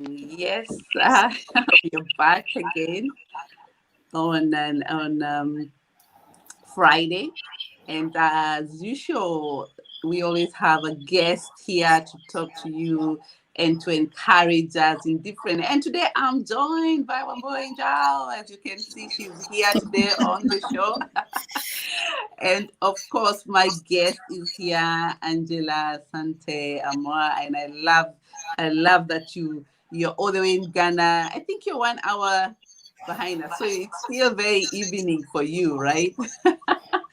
Yes, we're back again on Friday, and as usual, we always have a guest here to talk to you and to encourage us in different. And today, I'm joined by Wambui Njau. As you can see, she's here today on the show, and of course, my guest is here, Angela Asante-Armar, and I love that you're all the way in Ghana. I think you're 1 hour behind us, so it's still very evening for you, right?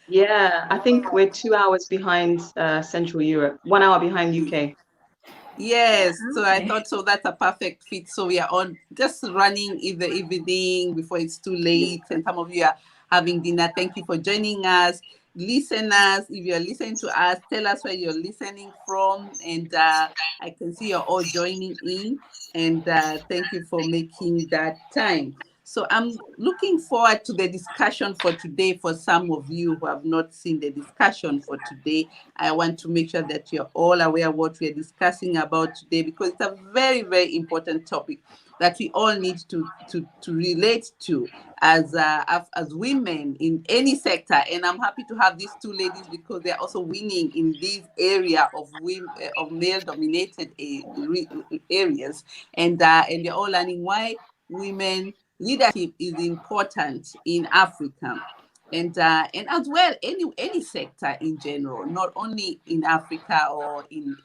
Yeah, I think we're 2 hours behind Central Europe, 1 hour behind UK. Yes, so I thought so that's a perfect fit. So we are on just running in the evening before it's too late, and some of you are having dinner. Thank you for joining us. Listeners, if you're listening to us, tell us where you're listening from, and I can see you're all joining in, and thank you for making that time. So I'm looking forward to the discussion for today. For some of you who have not seen the discussion for today, I want to make sure that you're all aware of what we're discussing about today, because it's a very, very important topic that we all need to relate to as women in any sector. And I'm happy to have these two ladies because they're also winning in this area of women of male dominated areas, and they're all learning why women leadership is important in Africa, and as well any sector in general, not only in Africa or in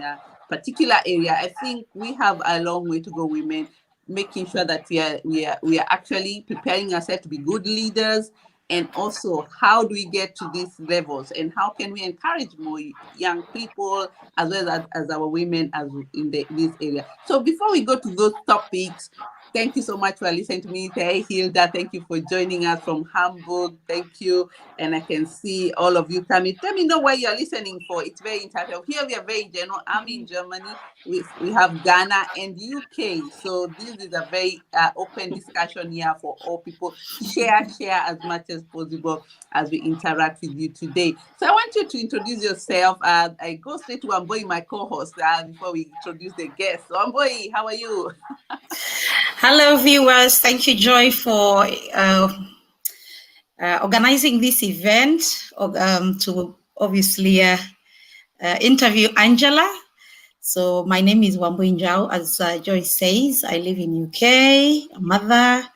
a particular area. I think we have a long way to go, women, making sure that we are actually preparing ourselves to be good leaders, and also how do we get to these levels, and how can we encourage more young people as well as our women as in this area. So before we go to those topics, thank you so much for listening to me. Hey, Hilda, thank you for joining us from Hamburg. Thank you. And I can see all of you coming. Let me know where you're listening for. It's very interactive. Here we are very general. I'm in Germany. We have Ghana and UK. So this is a very open discussion here for all people. Share as much as possible as we interact with you today. So I want you to introduce yourself. I go straight to Wambui, my co-host, before we introduce the guest. So Wambui, how are you? Hello, viewers. Thank you, Joy, for organizing this event to obviously interview Angela. So my name is Wambui Njau. As Joy says, I live in UK, a mother.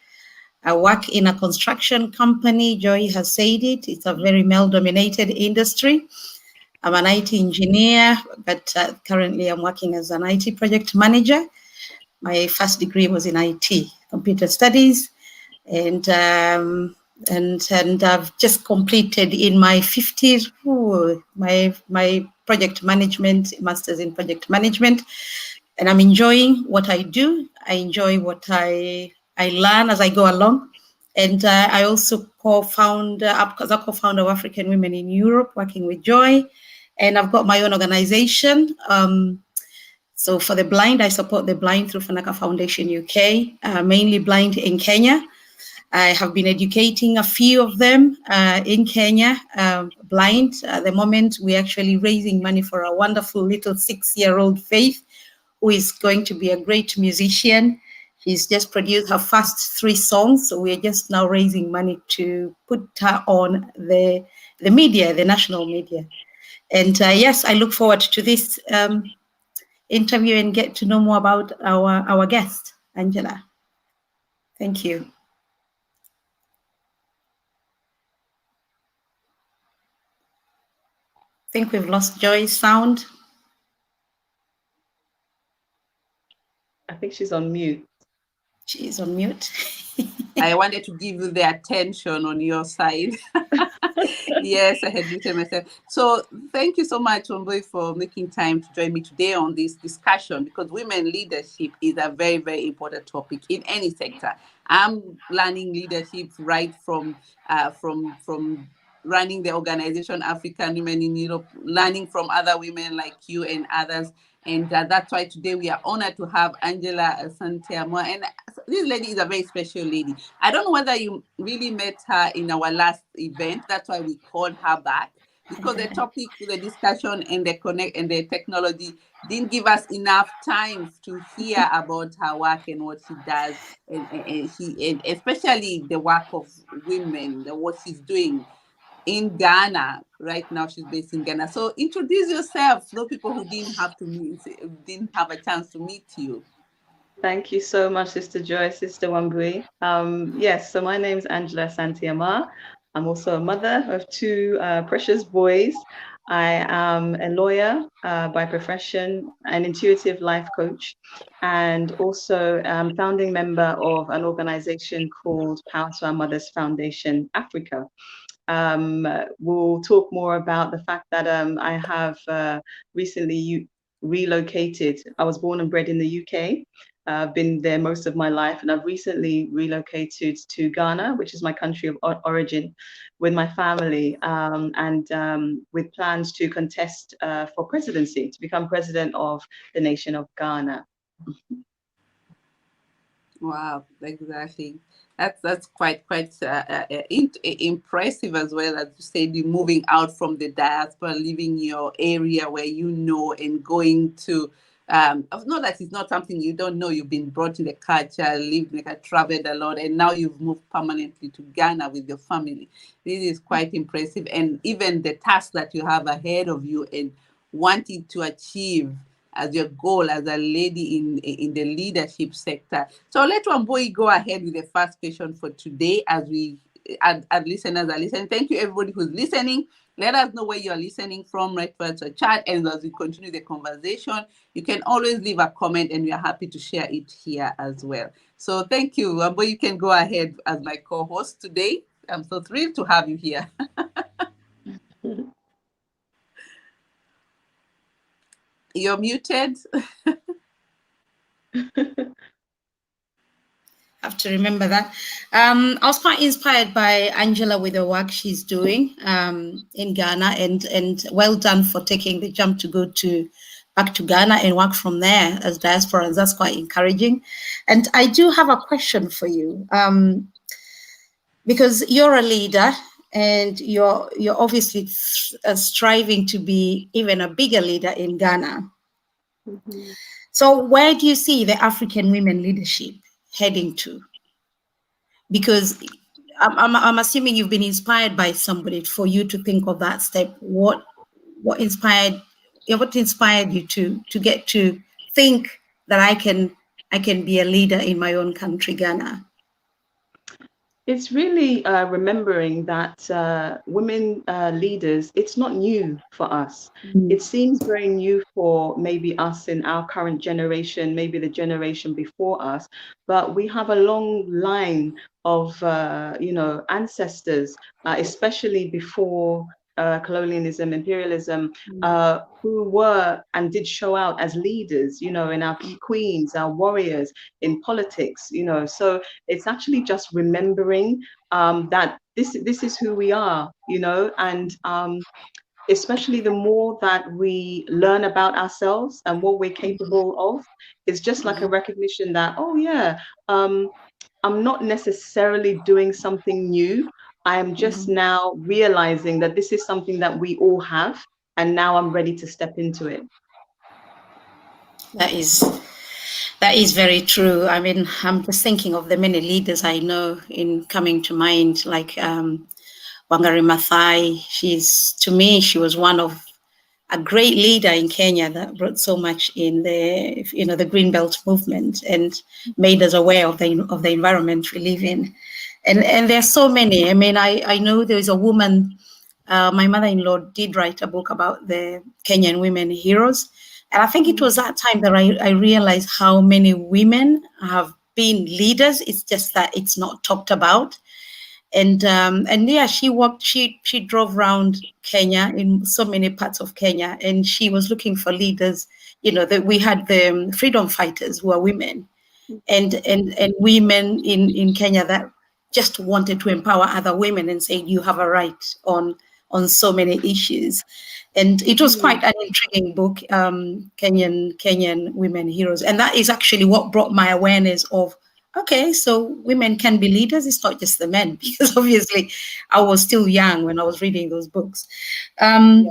I work in a construction company. Joy has said it. It's a very male-dominated industry. I'm an IT engineer, but currently I'm working as an IT project manager. My first degree was in IT, computer studies, and I've just completed in my 50s my project management, master's in project management, and I'm enjoying what I do. I enjoy what I learn as I go along, and I also co-founder of African Women in Europe, working with Joy, and I've got my own organization. So for the blind, I support the blind through Fanaka Foundation UK, mainly blind in Kenya. I have been educating a few of them in Kenya, blind. At the moment, we're actually raising money for a wonderful little 6-year-old Faith, who is going to be a great musician. She's just produced her first 3 songs, so we're just now raising money to put her on the media, the national media. And yes, I look forward to this interview and get to know more about our guest, Angela. Thank you. I think we've lost Joy's sound. I think she's on mute. She is on mute. I wanted to give you the attention on your side. Yes, I had muted myself. So thank you so much, Wambui, for making time to join me today on this discussion, because women leadership is a very, very important topic in any sector. I'm learning leadership right from running the organization African Women in Europe, learning from other women like you and others. And that's why today we are honored to have Angela Santiamo. And this lady is a very special lady. I don't know whether you really met her in our last event. That's why we called her back, because the topic, the discussion, and the connect and the technology didn't give us enough time to hear about her work and what she does, and especially the work of women, what she's doing in Ghana right now. She's based in Ghana. So introduce yourself, those people who didn't have a chance to meet you. Thank you so much, Sister Joy, Sister Wambui. Yes, so my name is Angela Asamte-Armar. I'm also a mother of two precious boys. I am a lawyer by profession, an intuitive life coach, and also founding member of an organization called Power to Our Mothers Foundation Africa. We'll talk more about the fact that I have recently relocated. I was born and bred in the UK. I've been there most of my life, and I've recently relocated to Ghana, which is my country of origin, with my family, and with plans to contest for presidency, to become president of the nation of Ghana. Wow, exactly. That's quite impressive as well. As you said, you moving out from the diaspora, leaving your area where you know, and going to not that it's not something you don't know. You've been brought in the culture, lived, traveled a lot, and now you've moved permanently to Ghana with your family. This is quite impressive, and even the task that you have ahead of you and wanting to achieve as your goal as a lady in the leadership sector. So let Wambui go ahead with the first question for today, as listeners are listening. Thank you, everybody who's listening. Let us know where you're listening from, right towards the chat. And as we continue the conversation, you can always leave a comment, and we are happy to share it here as well. So thank you, Wambui. You can go ahead as my co-host today. I'm so thrilled to have you here. You're muted. Have to remember that. I was quite inspired by Angela with the work she's doing in Ghana, and well done for taking the jump to go back to Ghana and work from there as diasporans. That's quite encouraging. And I do have a question for you, because you're a leader and you're obviously striving to be even a bigger leader in Ghana. Mm-hmm. So where do you see the African women leadership heading to? Because I'm assuming you've been inspired by somebody for you to think of that step. What inspired you to get to think that I can be a leader in my own country, Ghana? It's really remembering that women leaders, it's not new for us. Mm. It seems very new for maybe us in our current generation, maybe the generation before us, but we have a long line of, ancestors, especially before colonialism, imperialism, who were and did show out as leaders, in our queens, our warriors, in politics, so it's actually just remembering that this is who we are, and especially the more that we learn about ourselves and what we're capable of, it's just like a recognition that, oh yeah, I'm not necessarily doing something new. I am just now realizing that this is something that we all have, and now I'm ready to step into it. That is very true. I mean, I'm just thinking of the many leaders I know in coming to mind, like Wangari Maathai. She was one of a great leader in Kenya that brought so much in the Green Belt movement and made us aware of the environment we live in. And there are so many. I mean, I know there is a woman, my mother-in-law did write a book about the Kenyan women heroes. And I think it was that time that I realized how many women have been leaders. It's just that it's not talked about. And yeah, she drove around Kenya, in so many parts of Kenya, and she was looking for leaders. That we had the freedom fighters who are women, and women in Kenya that just wanted to empower other women and say you have a right on so many issues. And it was quite an intriguing book, Kenyan Women Heroes. And that is actually what brought my awareness of okay, so women can be leaders. It's not just the men, because obviously I was still young when I was reading those books. And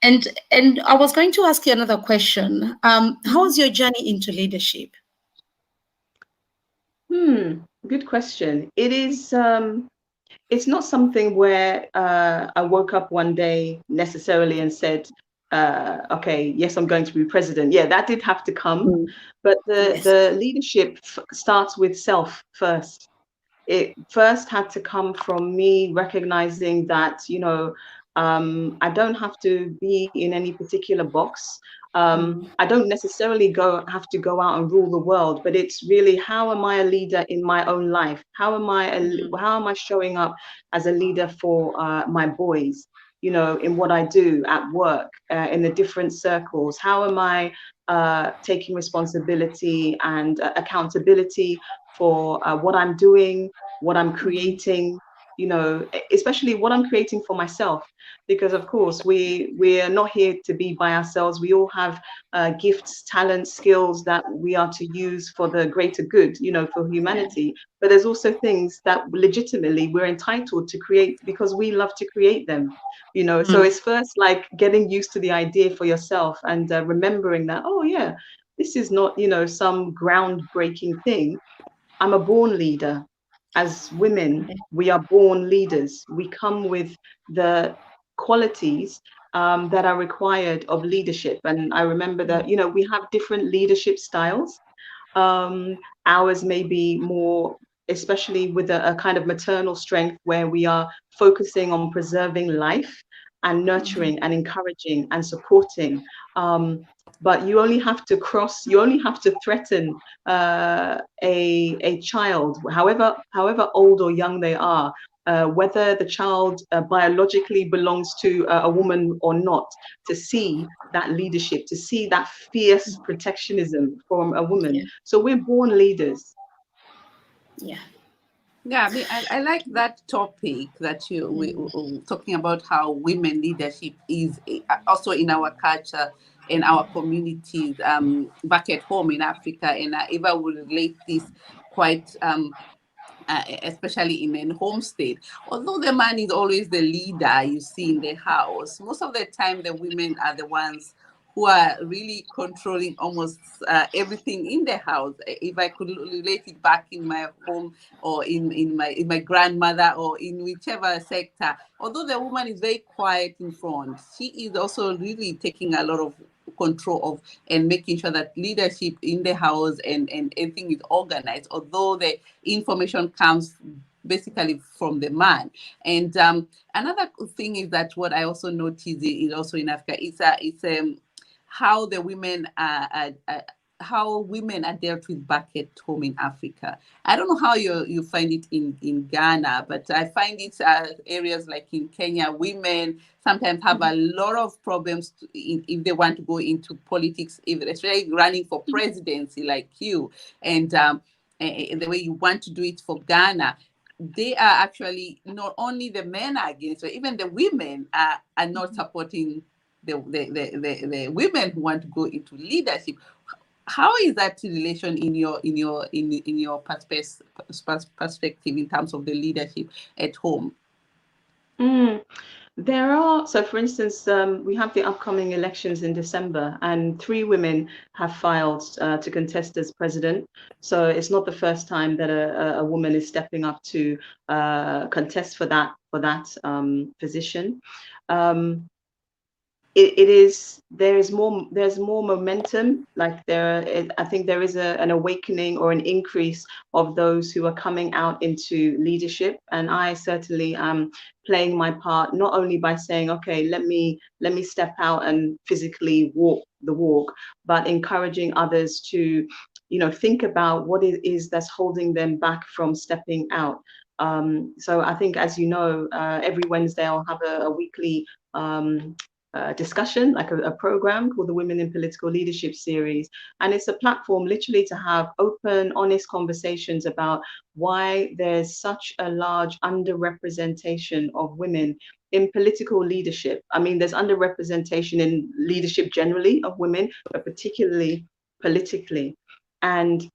I was going to ask you another question. How was your journey into leadership? Good question. It is. It's not something where I woke up one day necessarily and said, okay, yes, I'm going to be president. Yeah, that did have to come. But the leadership starts with self first. It first had to come from me recognizing that, I don't have to be in any particular box. I don't necessarily have to go out and rule the world, but it's really, how am I a leader in my own life? How am I showing up as a leader for my boys? In what I do at work, in the different circles. How am I taking responsibility and accountability for what I'm doing, what I'm creating, especially what I'm creating for myself, because of course we're not here to be by ourselves. We all have gifts, talents, skills that we are to use for the greater good, for humanity. But there's also things that legitimately we're entitled to create because we love to create them. So it's first like getting used to the idea for yourself and remembering that, oh yeah, this is not, some groundbreaking thing. I'm a born leader. As women, we are born leaders. We come with the qualities that are required of leadership. And I remember that, we have different leadership styles. Ours may be more, especially with a kind of maternal strength, where we are focusing on preserving life and nurturing and encouraging and supporting. But you only have to threaten a child, however old or young they are, whether the child biologically belongs to a woman or not, to see that leadership, to see that fierce protectionism from a woman. So we're born leaders. Yeah, I mean, I like that topic that we talking about how women leadership is also in our culture and our communities back at home in Africa. And Eva will relate this quite especially in a home state. Although the man is always the leader you see in the house, most of the time the women are the ones who are really controlling almost everything in the house. If I could relate it back in my home or in my grandmother or in whichever sector, although the woman is very quiet in front, she is also really taking a lot of control of and making sure that leadership in the house and everything is organized, although the information comes basically from the man. And another thing is that what I also notice is also in Africa it's how the women are how women are dealt with back at home in Africa. I don't know how you find it in Ghana, but I find it areas like in Kenya, women sometimes have a lot of problems if they want to go into politics, especially running for presidency like you, and the way you want to do it for Ghana. They are actually, not only the men are against, but even the women are not supporting the women who want to go into leadership. How is that relation in your perspective in terms of the leadership at home? There are, so for instance, we have the upcoming elections in December, and 3 women have filed to contest as president. So it's not the first time that a woman is stepping up to contest for that position. There's more momentum. Like I think there is an awakening or an increase of those who are coming out into leadership, and I certainly am playing my part, not only by saying, okay, let me step out and physically walk the walk, but encouraging others to think about what it is that's holding them back from stepping out. So I think, as you know, every Wednesday I'll have a weekly discussion, like a program called the Women in Political Leadership series. And it's a platform literally to have open, honest conversations about why there's such a large underrepresentation of women in political leadership. I mean, there's underrepresentation in leadership generally of women, but particularly politically. And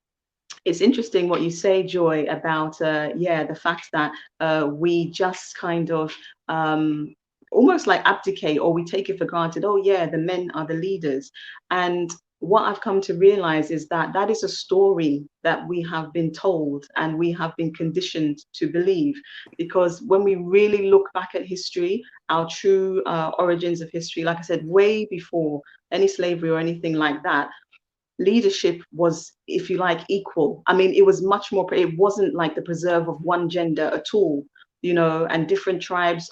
it's interesting what you say, Joy, about the fact that we just kind of almost like abdicate, or we take it for granted. Oh yeah, the men are the leaders. And what I've come to realize is that that is a story that we have been told and we have been conditioned to believe. Because when we really look back at history, our true origins of history, like I said, way before any slavery or anything like that, leadership was, if you like, equal. I mean, it was much more, it wasn't like the preserve of one gender at all, you know, and different tribes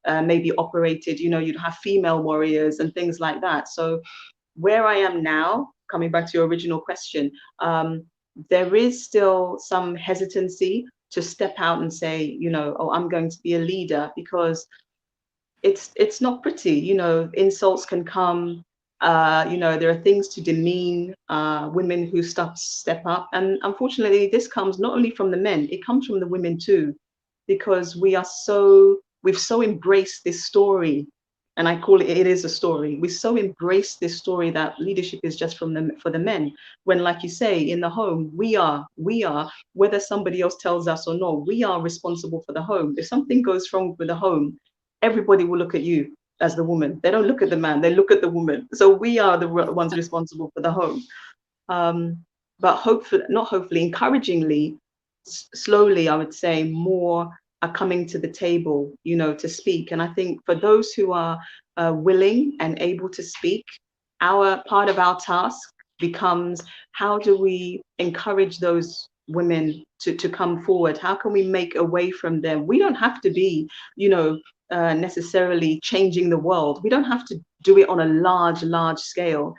maybe operated, you know, you'd have female warriors and things like that. So where I am now, coming back to your original question, there is still some hesitancy to step out and say, you know, oh, I'm going to be a leader, because it's not pretty, you know, insults can come, you know, there are things to demean women who step up. And unfortunately, this comes not only from the men, it comes from the women too, because we've so embraced this story, and I call it is a story. We so embrace this story that leadership is just for the men. When, like you say, in the home, we are, whether somebody else tells us or not, we are responsible for the home. If something goes wrong with the home, everybody will look at you as the woman. They don't look at the man, they look at the woman. So we are the ones responsible for the home. But encouragingly, slowly, I would say, more are coming to the table, you know, to speak. And I think for those who are willing and able to speak, part of our task becomes, how do we encourage those women to come forward? How can we make a way from them? We don't have to be, you know, necessarily changing the world. We don't have to do it on a large scale.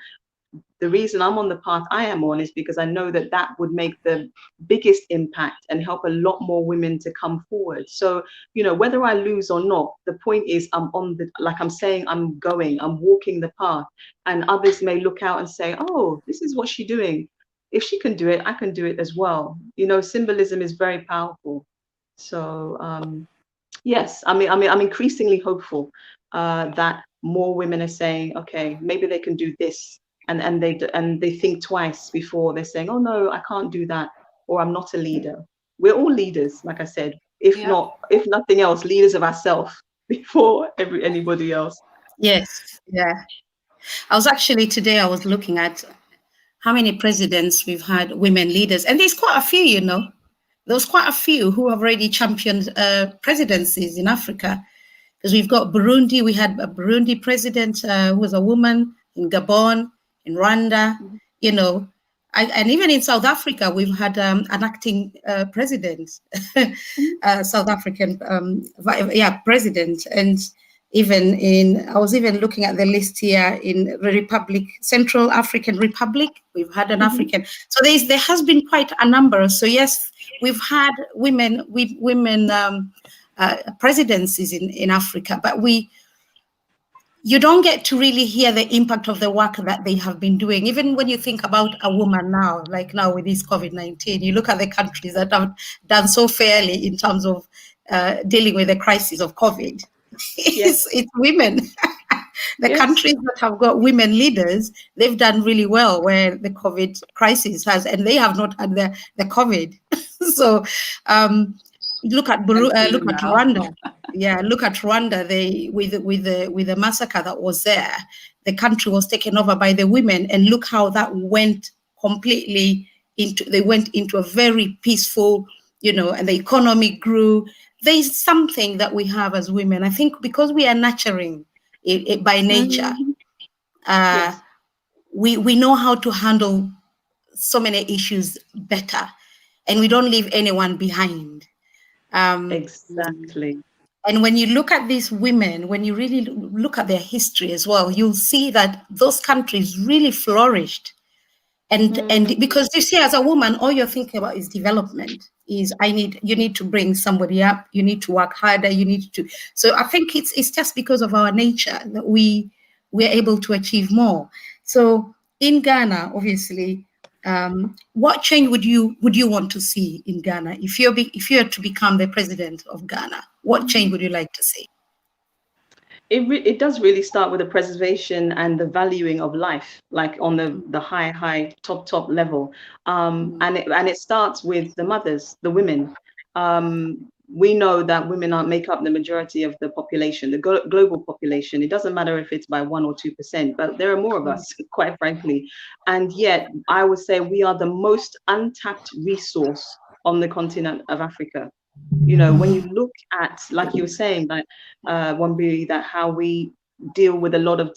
The reason I'm on the path I am on is because I know that that would make the biggest impact and help a lot more women to come forward. So, you know, whether I lose or not, the point is I'm like I'm saying, I'm walking the path, and others may look out and say, oh, this is what she's doing. If she can do it, I can do it as well. You know, symbolism is very powerful. So, yes, I mean, I'm increasingly hopeful that more women are saying, okay, maybe they can do this. And they think twice before they're saying, oh no, I can't do that, or I'm not a leader. We're all leaders, like I said, if nothing else, leaders of ourselves before anybody else. Yes, yeah. I was looking at how many presidents we've had, women leaders, and there's quite a few, you know. There's quite a few who have already championed presidencies in Africa. Because we've got Burundi, we had a Burundi president who was a woman, in Gabon, in Rwanda, you know, and even in South Africa, we've had an acting president, South African, president. And I was even looking at the list here in the Central African Republic, we've had an African. So there has been quite a number. So yes, we've had women presidencies in Africa, but you don't get to really hear the impact of the work that they have been doing. Even when you think about a woman now, like now with this COVID-19, you look at the countries that have done so fairly in terms of dealing with the crisis of COVID. It's women. The countries that have got women leaders, they've done really well where the COVID crisis has, and they have not had the COVID. So look at Rwanda. Yeah, look at Rwanda. With the massacre that was there, the country was taken over by the women, and look how that went completely they went into a very peaceful, you know, and the economy grew. There's something that we have as women. I think because we are nurturing it by nature, we know how to handle so many issues better, and we don't leave anyone behind. Exactly. And when you look at these women, when you really look at their history as well, you'll see that those countries really flourished. And because you see, as a woman, all you're thinking about is development. You need to bring somebody up, you need to work harder, so I think it's just because of our nature that we're able to achieve more. So in Ghana, obviously, what change would you want to see in Ghana if you're to become the president of Ghana? What change would you like to see? It does really start with the preservation and the valuing of life, like on the high top level, and it starts with the mothers, the women. We know that women make up the majority of the population, the global population. It doesn't matter if it's by 1 or 2%, but there are more of us, quite frankly. And yet, I would say we are the most untapped resource on the continent of Africa. You know, when you look at, like you were saying, like Wambui, that how we deal with a lot of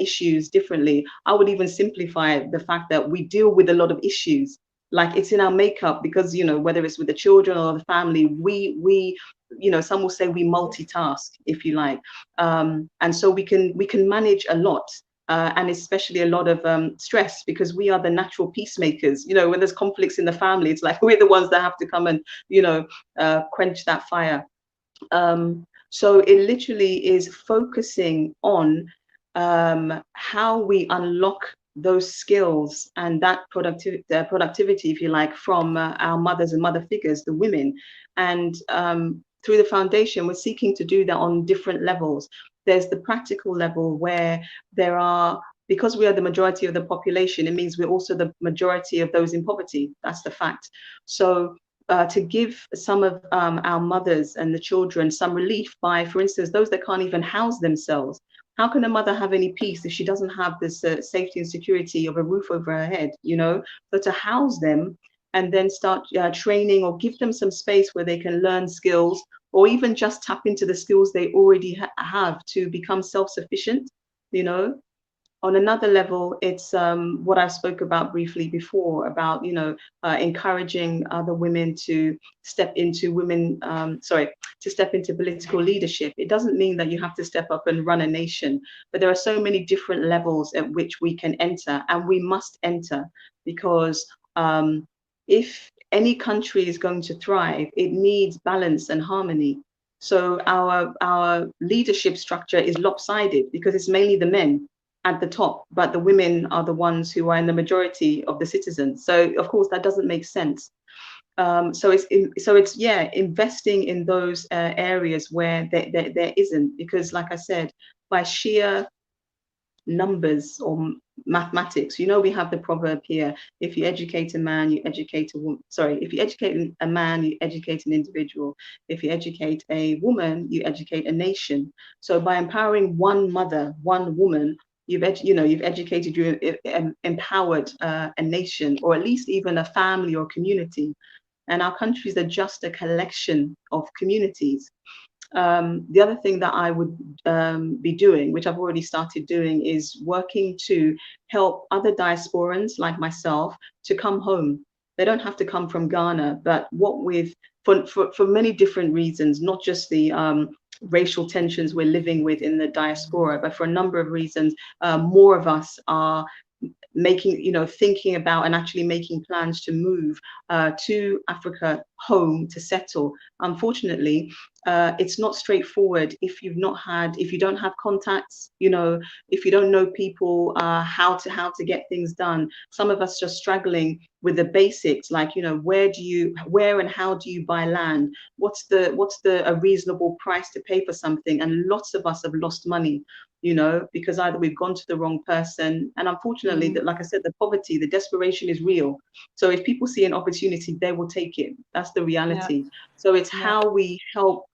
issues differently. I would even simplify the fact that we deal with a lot of issues, like it's in our makeup, because, you know, whether it's with the children or the family, we you know, some will say we multitask, if you like, and so we can manage a lot. And especially a lot of stress, because we are the natural peacemakers. You know, when there's conflicts in the family, it's like we're the ones that have to come and, you know, quench that fire. So it literally is focusing on how we unlock those skills and that productivity, if you like, from our mothers and mother figures, the women. And through the foundation, we're seeking to do that on different levels. There's the practical level where there are, because we are the majority of the population, it means we're also the majority of those in poverty. That's the fact. So to give some of our mothers and the children some relief by, for instance, those that can't even house themselves. How can a mother have any peace if she doesn't have this safety and security of a roof over her head, you know? So to house them and then start training, or give them some space where they can learn skills, or even just tap into the skills they already have to become self-sufficient, you know? On another level, it's what I spoke about briefly before, about, you know, encouraging other women to step into to step into political leadership. It doesn't mean that you have to step up and run a nation, but there are so many different levels at which we can enter, and we must enter, because if any country is going to thrive, it needs balance and harmony. So our leadership structure is lopsided because it's mainly the men at the top, but the women are the ones who are in the majority of the citizens. So of course that doesn't make sense. So it's investing in those areas where there isn't, because like I said, by sheer numbers or mathematics, you know, we have the proverb here: if you educate a man, you educate a woman. Sorry, if you educate a man, you educate an individual. If you educate a woman, you educate a nation. So by empowering one mother, one woman, you've educated, you empowered a nation, or at least even a family or community. And our countries are just a collection of communities. The other thing that I would be doing, which I've already started doing, is working to help other diasporans like myself to come home. They don't have to come from Ghana, but for many different reasons, not just the racial tensions we're living with in the diaspora, but for a number of reasons, more of us are thinking about and actually making plans to move to Africa, home, to settle. Unfortunately, it's not straightforward if you don't have contacts, if you don't know people, how to get things done. Some of us just struggling with the basics, like, where and how do you buy land? What's a reasonable price to pay for something? And lots of us have lost money, because either we've gone to the wrong person, and unfortunately, like I said, the poverty, the desperation is real. So if people see an opportunity, they will take it. That's the reality. Yeah. So it's how we help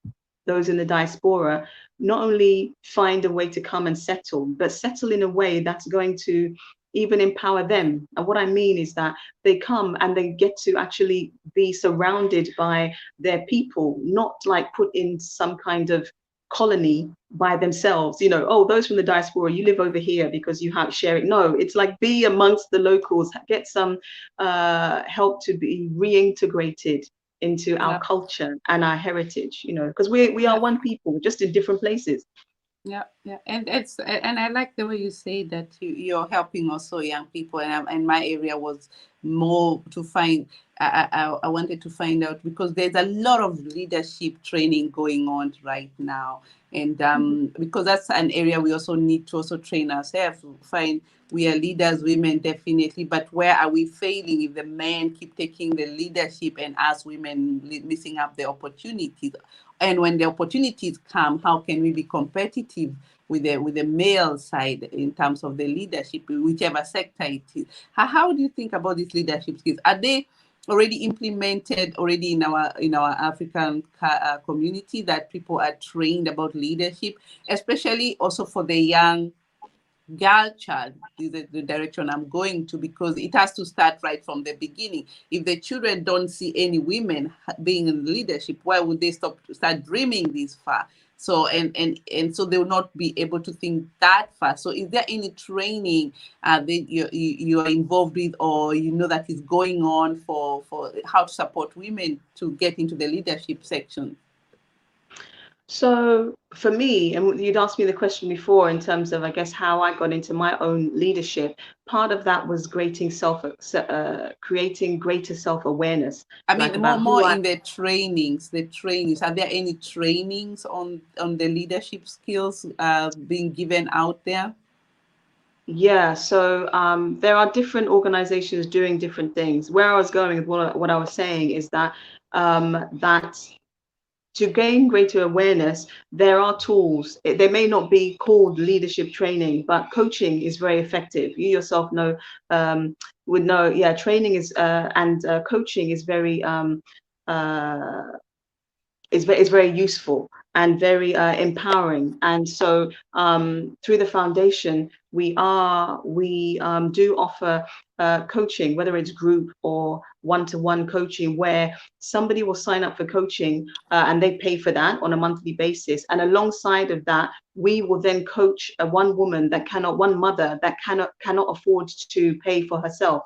those in the diaspora not only find a way to come and settle, but settle in a way that's going to even empower them. And what I mean is that they come and they get to actually be surrounded by their people, not like put in some kind of colony by themselves, those from the diaspora, you live over here because you have sharing. No, it's like be amongst the locals, get some help to be reintegrated into our culture and our heritage, because we are one people, just in different places. Yeah, and I like the way you say that you're helping also young people, and my area was more to find. I wanted to find out, because there's a lot of leadership training going on right now, and because that's an area we also need to also train ourselves. We are leaders, women, definitely, but where are we failing if the men keep taking the leadership and us women missing up the opportunities? And when the opportunities come, how can we be competitive the male side in terms of the leadership, whichever sector it is. How do you think about these leadership skills? Are they already implemented already in our African community, that people are trained about leadership, especially also for the young girl child? Is the direction I'm going to, because it has to start right from the beginning. If the children don't see any women being in leadership, why would they start dreaming this far? So and so they will not be able to think that far. So is there any training that you are involved with, or that is going on for how to support women to get into the leadership section? So for me, and you'd asked me the question before in terms of, I guess, how I got into my own leadership. Part of that was creating greater self-awareness. I mean, more in the trainings. Are there any trainings on the leadership skills being given out there? Yeah, so there are different organizations doing different things. Where I was going with what I was saying is that to gain greater awareness, there are tools. They may not be called leadership training, but coaching is very effective. You yourself would know. Yeah, training is and coaching is very is very useful and very empowering. And so through the foundation, we do offer coaching, whether it's group or one-to-one coaching, where somebody will sign up for coaching and they pay for that on a monthly basis. And alongside of that, we will then coach one mother that cannot afford to pay for herself.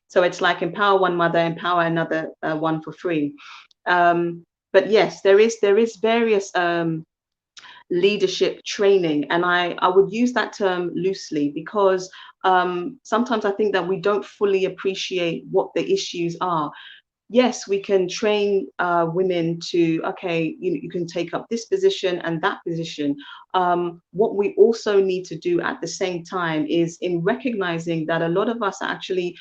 So it's like empower one mother, empower another one for free. But yes, there is various leadership training, and I would use that term loosely, because sometimes I think that we don't fully appreciate what the issues are. Yes, we can train women to, okay, you can take up this position and that position. What we also need to do at the same time is in recognizing that a lot of us are actually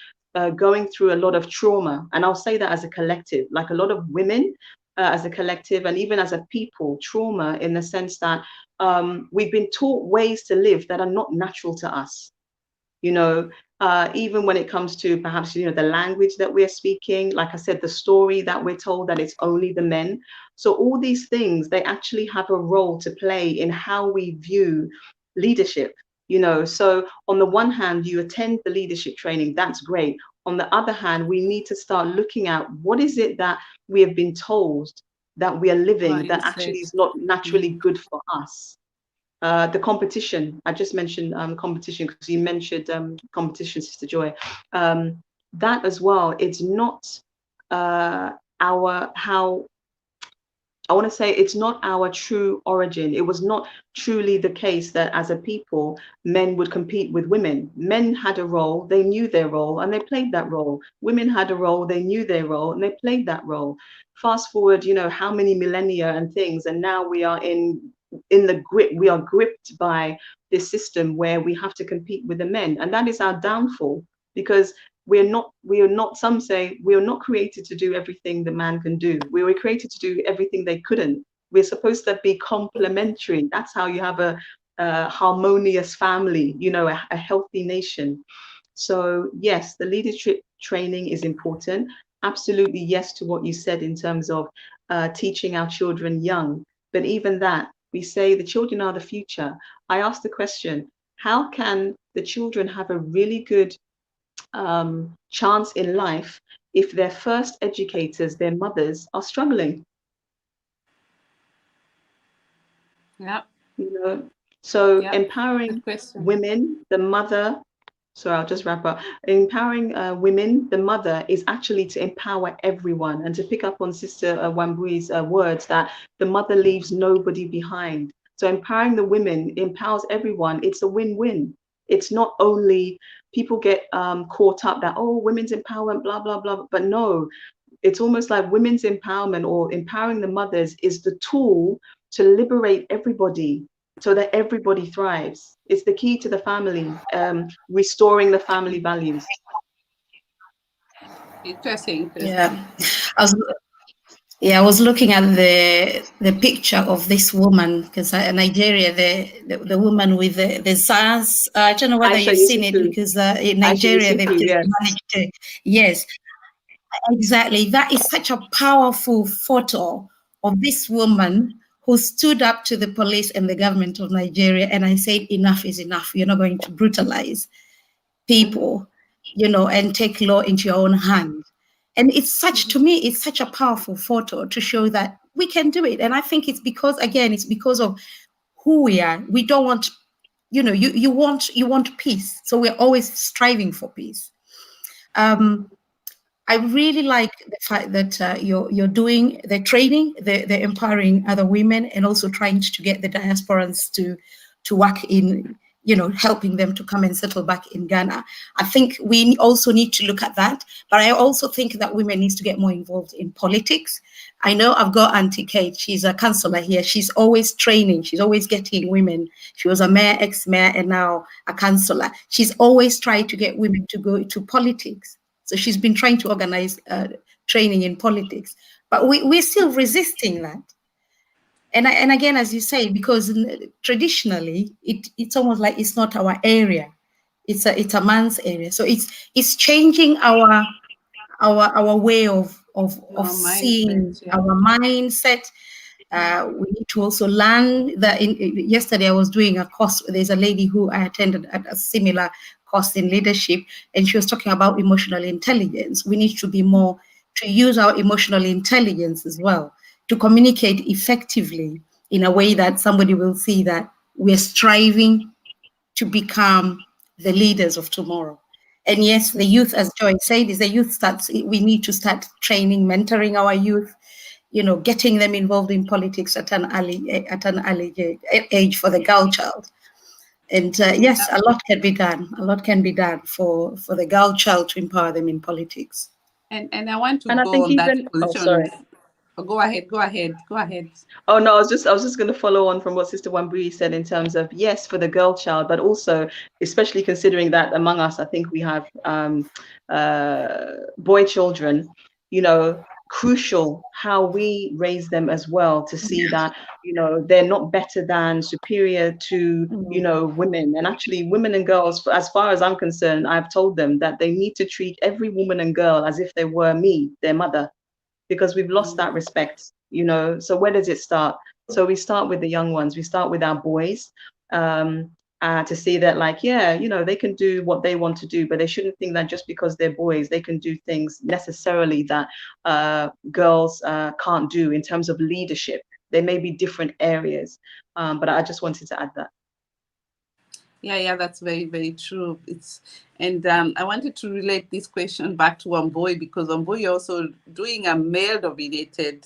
going through a lot of trauma, and I'll say that as a collective, like a lot of women as a collective, and even as a people, trauma in the sense that we've been taught ways to live that are not natural to us. Even when it comes to perhaps, the language that we're speaking, like I said, the story that we're told that it's only the men. So all these things, they actually have a role to play in how we view leadership. So on the one hand, you attend the leadership training, that's great. On the other hand, we need to start looking at what is it that we have been told that we are living that actually is not naturally good for us. The competition, I just mentioned competition because you mentioned competition, Sister Joy. That as well, it's not it's not our true origin. It was not truly the case that as a people, men would compete with women. Men had a role, they knew their role, and they played that role. Women had a role, they knew their role, and they played that role. Fast forward, how many millennia and things, and now we are we are gripped by this system where we have to compete with the men. And that is our downfall, because some say we are not created to do everything the man can do. We were created to do everything they couldn't. We're supposed to be complementary. That's how you have a harmonious family, a healthy nation. So yes, the leadership training is important. Absolutely yes to what you said in terms of teaching our children young. But even that, we say the children are the future. I asked the question, how can the children have a really good chance in life if their first educators, their mothers, are struggling? Yeah. So empowering women, the mother, so I'll just wrap up. Empowering women, the mother, is actually to empower everyone, and to pick up on Sister Wambui's words that the mother leaves nobody behind. So empowering the women empowers everyone. It's a win-win. It's not only people get caught up that, oh, women's empowerment, blah, blah, blah. But no, it's almost like women's empowerment or empowering the mothers is the tool to liberate everybody so that everybody thrives. It's the key to the family, restoring the family values. Interesting. Yeah. Yeah, I was looking at the picture of this woman because Nigeria, the woman with the Zaz. I don't know whether Aisha you've seen it Yusufu. because in Aisha Nigeria they've Yusufu, just yes. managed to. Yes, exactly. That is such a powerful photo of this woman who stood up to the police and the government of Nigeria. And I said, enough is enough. You're not going to brutalize people, and take law into your own hand. And it's such, to me, it's such a powerful photo to show that we can do it. And I think it's because, again, it's because of who we are. We don't want, you want peace. So we're always striving for peace. I really like the fact that you're doing the training, the empowering other women, and also trying to get the diasporans to work in, helping them to come and settle back in Ghana. I think we also need to look at that, but I also think that women need to get more involved in politics. I know I've got Auntie Kate, she's a councillor here. She's always training, she's always getting women. She was a mayor, ex-mayor, and now a councillor. She's always tried to get women to go to politics. So she's been trying to organize training in politics, but we're still resisting that. And again, as you say, because traditionally it's almost like it's not our area, it's a man's area. So it's changing our way of seeing, our mindset. We need to also learn that. Yesterday I was doing a course. There's a lady who I attended at a similar course in leadership, and she was talking about emotional intelligence. We need to be more, to use our emotional intelligence as well, to communicate effectively in a way that somebody will see that we're striving to become the leaders of tomorrow. And yes, the youth, as Joy said, is the youth starts, we need to start training, mentoring our youth, getting them involved in politics at an early age for the girl child. And yes, a lot can be done. A lot can be done for the girl child to empower them in politics. And I want to And I go think on even, that position. oh, sorry. Oh, go ahead. Oh no, I was just going to follow on from what Sister Wambui said in terms of, yes, for the girl child, but also, especially considering that among us, I think we have boy children, crucial how we raise them as well, to see that, they're not better than, superior to, women. And actually women and girls, as far as I'm concerned, I've told them that they need to treat every woman and girl as if they were me, their mother, because we've lost that respect, So where does it start? So we start with the young ones. We start with our boys, to see that, like, yeah, they can do what they want to do, but they shouldn't think that just because they're boys, they can do things necessarily that girls can't do in terms of leadership. There may be different areas, but I just wanted to add that. Yeah, that's very, very true. I wanted to relate this question back to Wambui, because Wambui also doing a male-dominated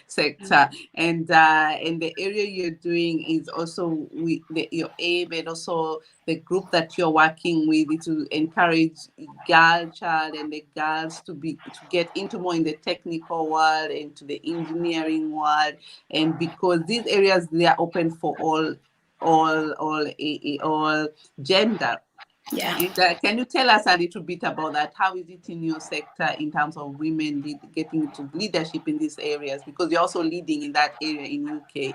sector, and the area you're doing is also your aim, and also the group that you're working with, is to encourage girl child and the girls to get into more in the technical world and to the engineering world, and because these areas, they are open for all gender. Yeah. And, can you tell us a little bit about that? How is it in your sector in terms of women getting into leadership in these areas? Because you're also leading in that area in UK.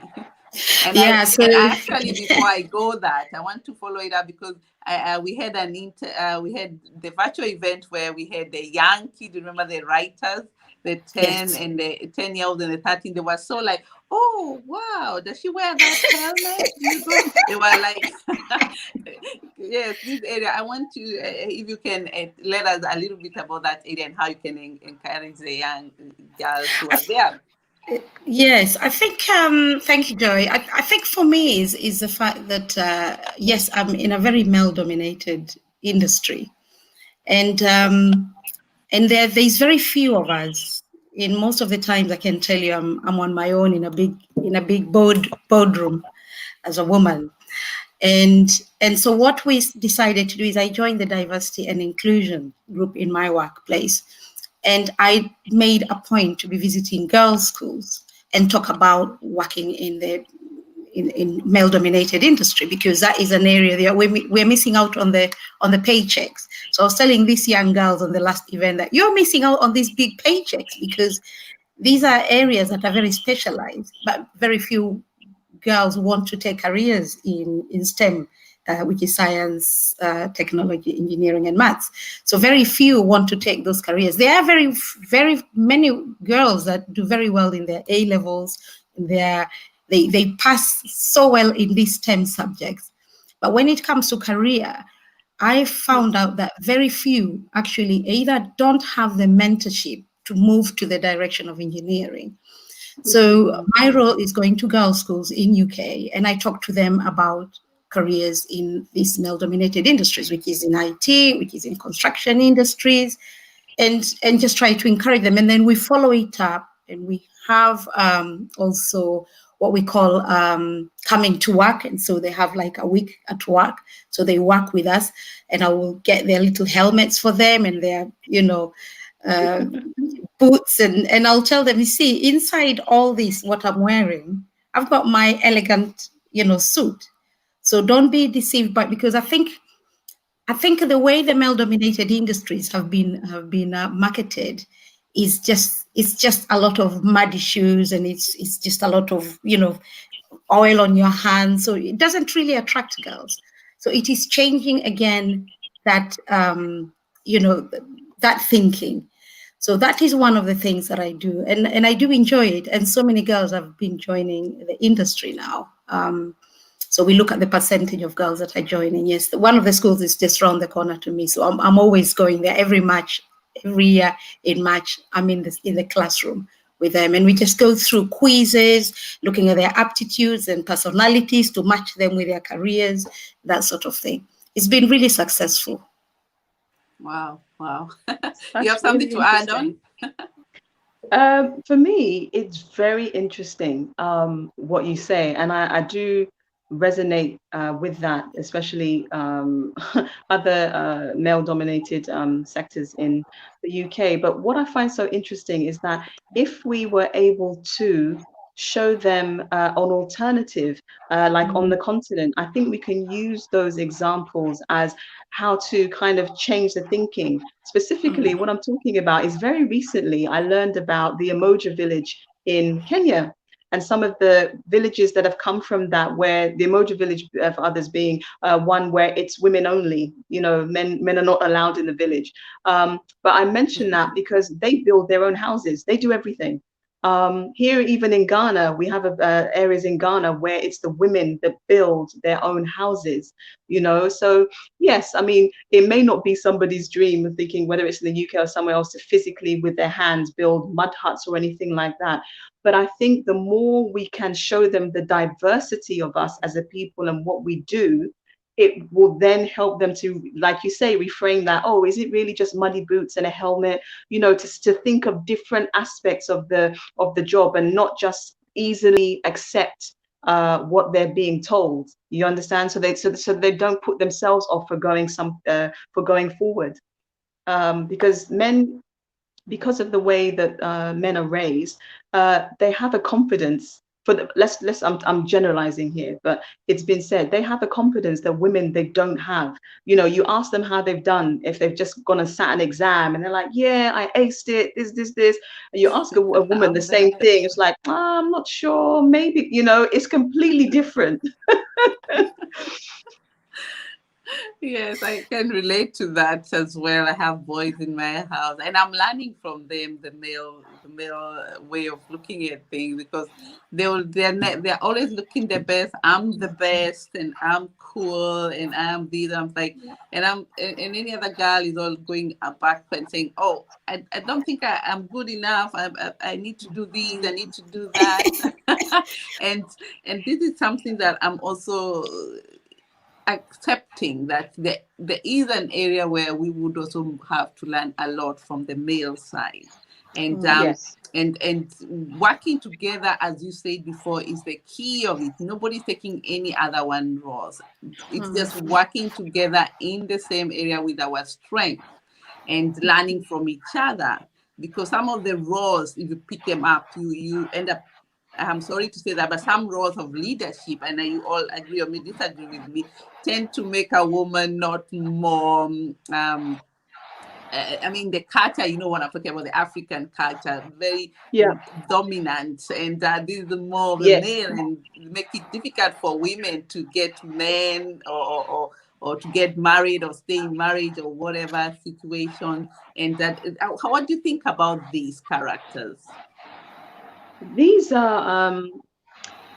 And actually, before I go that, I want to follow it up, because we had we had the virtual event where we had the young kids. Remember the writers, the 10 and the 10-year-olds and the 13. They were so like, oh wow, does she wear that helmet? They were like, yes, this area. I want to, if you can let us a little bit about that area and how you can encourage the young girls who are there. Yes, I think, thank you, Joy. I think for me is the fact that, yes, I'm in a very male-dominated industry. And there's very few of us. In most of the times, I can tell you, I'm on my own in a big boardroom as a woman. And so what we decided to do is I joined the diversity and inclusion group in my workplace. And I made a point to be visiting girls' schools and talk about working in male-dominated industry, because that is an area that we're missing out on the paychecks. So I was telling these young girls on the last event that you're missing out on these big paychecks, because these are areas that are very specialized, but very few girls want to take careers in STEM, which is science, technology, engineering, and maths. So very few want to take those careers. There are very many girls that do very well in their A levels. They pass so well in these STEM subjects. But when it comes to career, I found out that very few actually either don't have the mentorship to move to the direction of engineering. So my role is going to girls' schools in UK, and I talk to them about careers in these male-dominated industries, which is in IT, which is in construction industries, and just try to encourage them. And then we follow it up, and we have also what we call coming to work. And so they have like a week at work. So they work with us, and I will get their little helmets for them and their, boots, and I'll tell them, you see, inside all this, what I'm wearing, I've got my elegant, suit. So don't be deceived by, because I think the way the male-dominated industries have been marketed is just a lot of muddy shoes, and it's just a lot of oil on your hands. So it doesn't really attract girls. So it is changing again that that thinking. So that is one of the things that I do, and I do enjoy it. And so many girls have been joining the industry now. So we look at the percentage of girls that are joining. Yes, one of the schools is just around the corner to me, so I'm always going there every year in March. I'm in the classroom with them, and we just go through quizzes, looking at their aptitudes and personalities to match them with their careers, that sort of thing. It's been really successful. Wow. You have something to add on? For me, it's very interesting what you say, and I do resonate with that, especially other male-dominated sectors in the UK. But what I find so interesting is that if we were able to show them an alternative, like on the continent, I think we can use those examples as how to kind of change the thinking. Specifically, what I'm talking about is very recently I learned about the Umoja village in Kenya, and some of the villages that have come from that, where the Umoja village, for others being one where it's women only, men are not allowed in the village. But I mention that because they build their own houses, they do everything. Here, even in Ghana, we have areas in Ghana where it's the women that build their own houses, So yes, I mean, it may not be somebody's dream of thinking, whether it's in the UK or somewhere else, to physically with their hands build mud huts or anything like that. But I think the more we can show them the diversity of us as a people and what we do, it will then help them to, like you say, reframe that, oh, is it really just muddy boots and a helmet? To think of different aspects of the job, and not just easily accept what they're being told. You understand? So they don't put themselves off for going forward. Because men, because of the way that men are raised, they have a confidence. I'm generalizing here, but it's been said they have a confidence that women, they don't have. You ask them how they've done, if they've just gone and sat an exam, and they're like, yeah, I aced it, this. And you ask a woman the same thing, it's like, I'm not sure, maybe, it's completely different. Yes, I can relate to that as well. I have boys in my house, and I'm learning from them the male way of looking at things, because they're always looking the best. I'm the best, and I'm cool, and I'm this. I'm like, and any other girl is all going back and saying, oh, I don't think I'm good enough. I need to do this. I need to do that. and this is something that I'm also accepting, that there is an area where we would also have to learn a lot from the male side, and Yes. and working together, as you said before, is the key of it. Nobody's taking any other one roles. It's just working together in the same area with our strength and learning from each other, because some of the roles, if you pick them up, you end up, I'm sorry to say that, but some roles of leadership, and you all agree or disagree with me, tend to make a woman not more I mean, the culture, you know what I'm talking about, the African culture, very dominant, and this is more of the male, and make it difficult for women to get men or to get married or stay in marriage or whatever situation. And that, what do you think about these characters? These are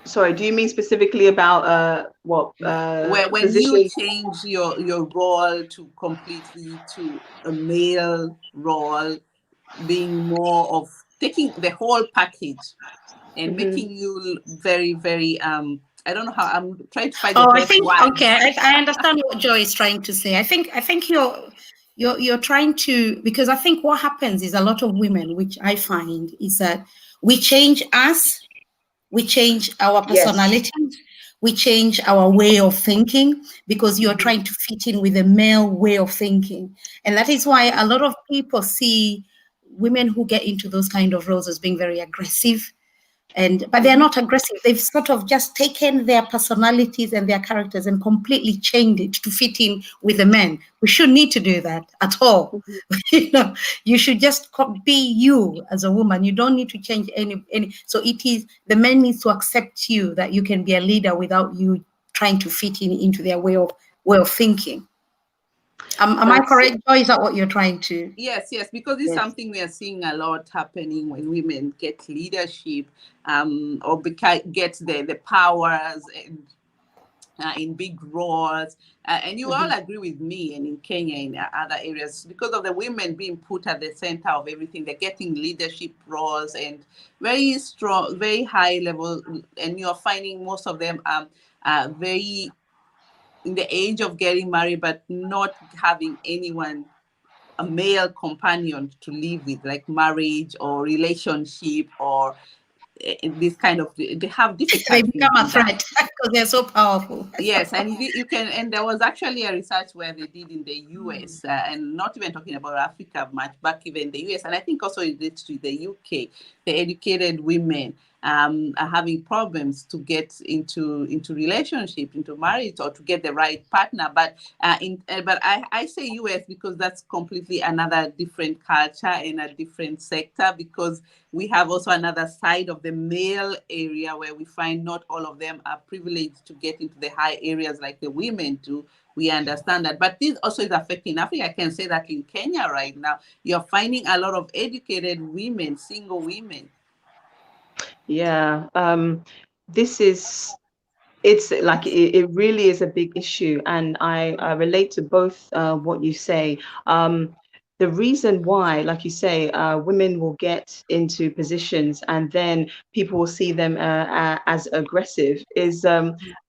sorry, do you mean specifically about what when you change your role to completely to a male role, being more of taking the whole package and making you very, very I don't know how, I'm trying to find the best word. Okay, I understand what Joy is trying to say. I think you're trying to, because I think what happens is a lot of women, which I find, is that we change us, we change our personalities, we change our way of thinking, because you're trying to fit in with a male way of thinking. And that is why a lot of people see women who get into those kind of roles as being very aggressive. But they're not aggressive. They've sort of just taken their personalities and their characters and completely changed it to fit in with the men. We shouldn't need to do that at all. You know, you should just be you as a woman. You don't need to change any. So it is, the men need to accept you, that you can be a leader without you trying to fit in into their way of thinking. Am I correct, Joy? Is that what you're trying to? Yes, because it's something we are seeing a lot happening when women get leadership, or get the powers and in big roles. And you all agree with me, and in Kenya, in other areas, because of the women being put at the center of everything, they're getting leadership roles and very strong, very high level, and you're finding most of them very in the age of getting married, but not having anyone, a male companion to live with, like marriage or relationship or this kind of, they have difficulties. They become a threat because they're so powerful. Yes, and you can, and there was actually a research where they did in the US, and not even talking about Africa much, but even in the US, and I think also it relates to the UK, the educated women are having problems to get into relationship, into marriage, or to get the right partner. But I say US because that's completely another different culture and a different sector, because we have also another side of the male area where we find not all of them are privileged to get into the high areas like the women do. We understand that. But this also is affecting Africa. I can say that in Kenya right now, you're finding a lot of educated women, single women. Yeah, it's like, it really is a big issue. And I relate to both what you say. The reason why, like you say, women will get into positions and then people will see them as aggressive is,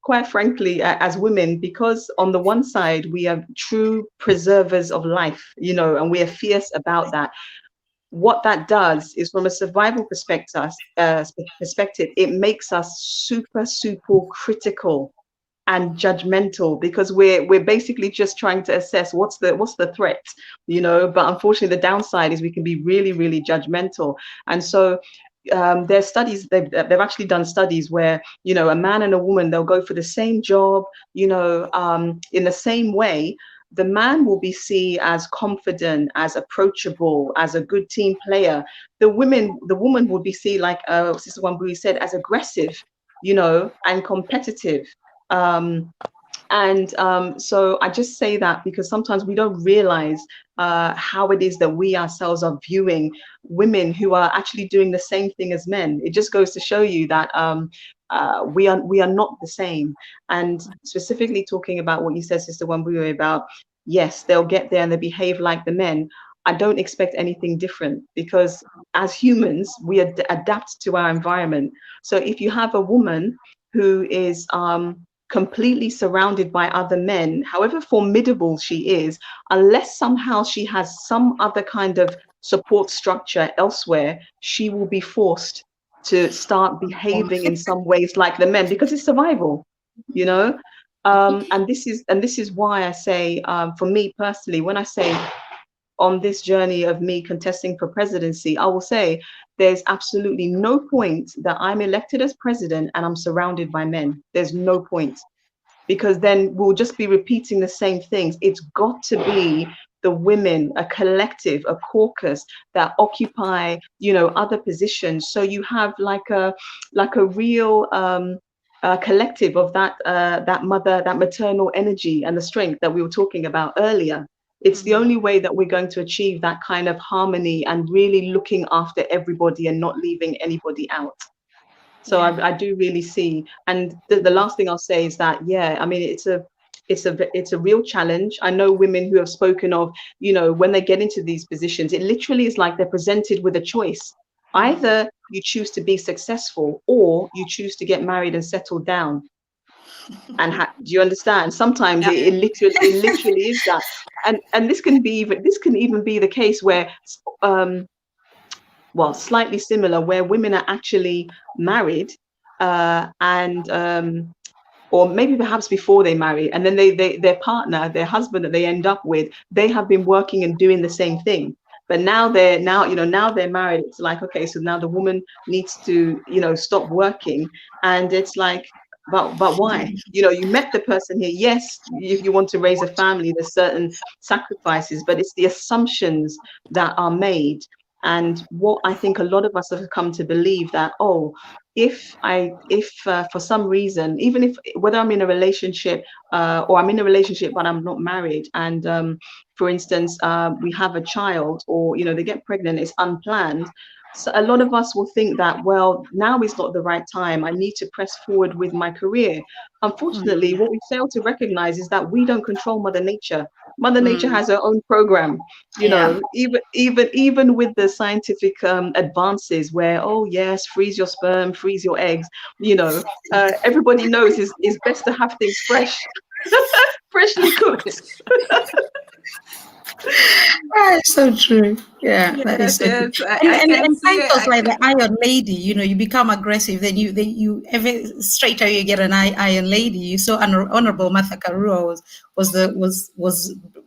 quite frankly, as women, because on the one side, we are true preservers of life, you know, and we are fierce about that. What that does is, from a survival perspective, it makes us super critical and judgmental, because we're basically just trying to assess what's the threat, you know. But unfortunately, the downside is we can be really judgmental. And so there's studies, they've actually done studies where, you know, a man and a woman, they'll go for the same job, you know, in the same way. The man will be seen as confident, as approachable, as a good team player. The woman will be seen, like Sister Wambui said, as aggressive, you know, and competitive. So I just say that because sometimes we don't realize how it is that we ourselves are viewing women who are actually doing the same thing as men. It just goes to show you that we are not the same. And specifically talking about what you said, Sister Wambui, about, yes, they'll get there and they behave like the men. I don't expect anything different, because as humans, we adapt to our environment. So if you have a woman who is completely surrounded by other men, however formidable she is, unless somehow she has some other kind of support structure elsewhere, she will be forced to start behaving in some ways like the men, because it's survival, you know. And this is why I say, for me personally, when I say on this journey of me contesting for presidency, I will say there's absolutely no point that I'm elected as president and I'm surrounded by men. There's no point, because then we'll just be repeating the same things. It's got to be the women, a collective, a caucus that occupy, you know, other positions. So you have like a real collective of that that maternal energy and the strength that we were talking about earlier. It's the only way that we're going to achieve that kind of harmony and really looking after everybody and not leaving anybody out. So I do really see. And the last thing I'll say is that, yeah, I mean, it's a real challenge. I know women who have spoken of, you know, when they get into these positions, it literally is like they're presented with a choice. Either you choose to be successful or you choose to get married and settle down. And do you understand? Sometimes it literally is that. And this can even be the case where well, slightly similar, where women are actually married and or maybe perhaps before they marry, and then their partner, their husband that they end up with, they have been working and doing the same thing. But now they're married. It's like, okay, so now the woman needs to, you know, stop working. And it's like, but why? You know, you met the person here. Yes, if you want to raise a family, there's certain sacrifices, but it's the assumptions that are made. And what I think a lot of us have come to believe that, oh, if for some reason, even if whether I'm in a relationship or I'm in a relationship but I'm not married, and for instance we have a child, or you know, they get pregnant, it's unplanned. So a lot of us will think that, well, now is not the right time. I need to press forward with my career. Unfortunately, what we fail to recognize is that we don't control Mother Nature. Mother Nature has her own program, you know, even with the scientific advances where, oh yes, freeze your sperm, freeze your eggs, you know, everybody knows it's best to have things fresh, freshly cooked. That's so true. Yeah, that is so true. And titles like the Iron Lady, you know, you become aggressive, then you every straight away you get an Iron Lady. You saw Honorable Martha Karua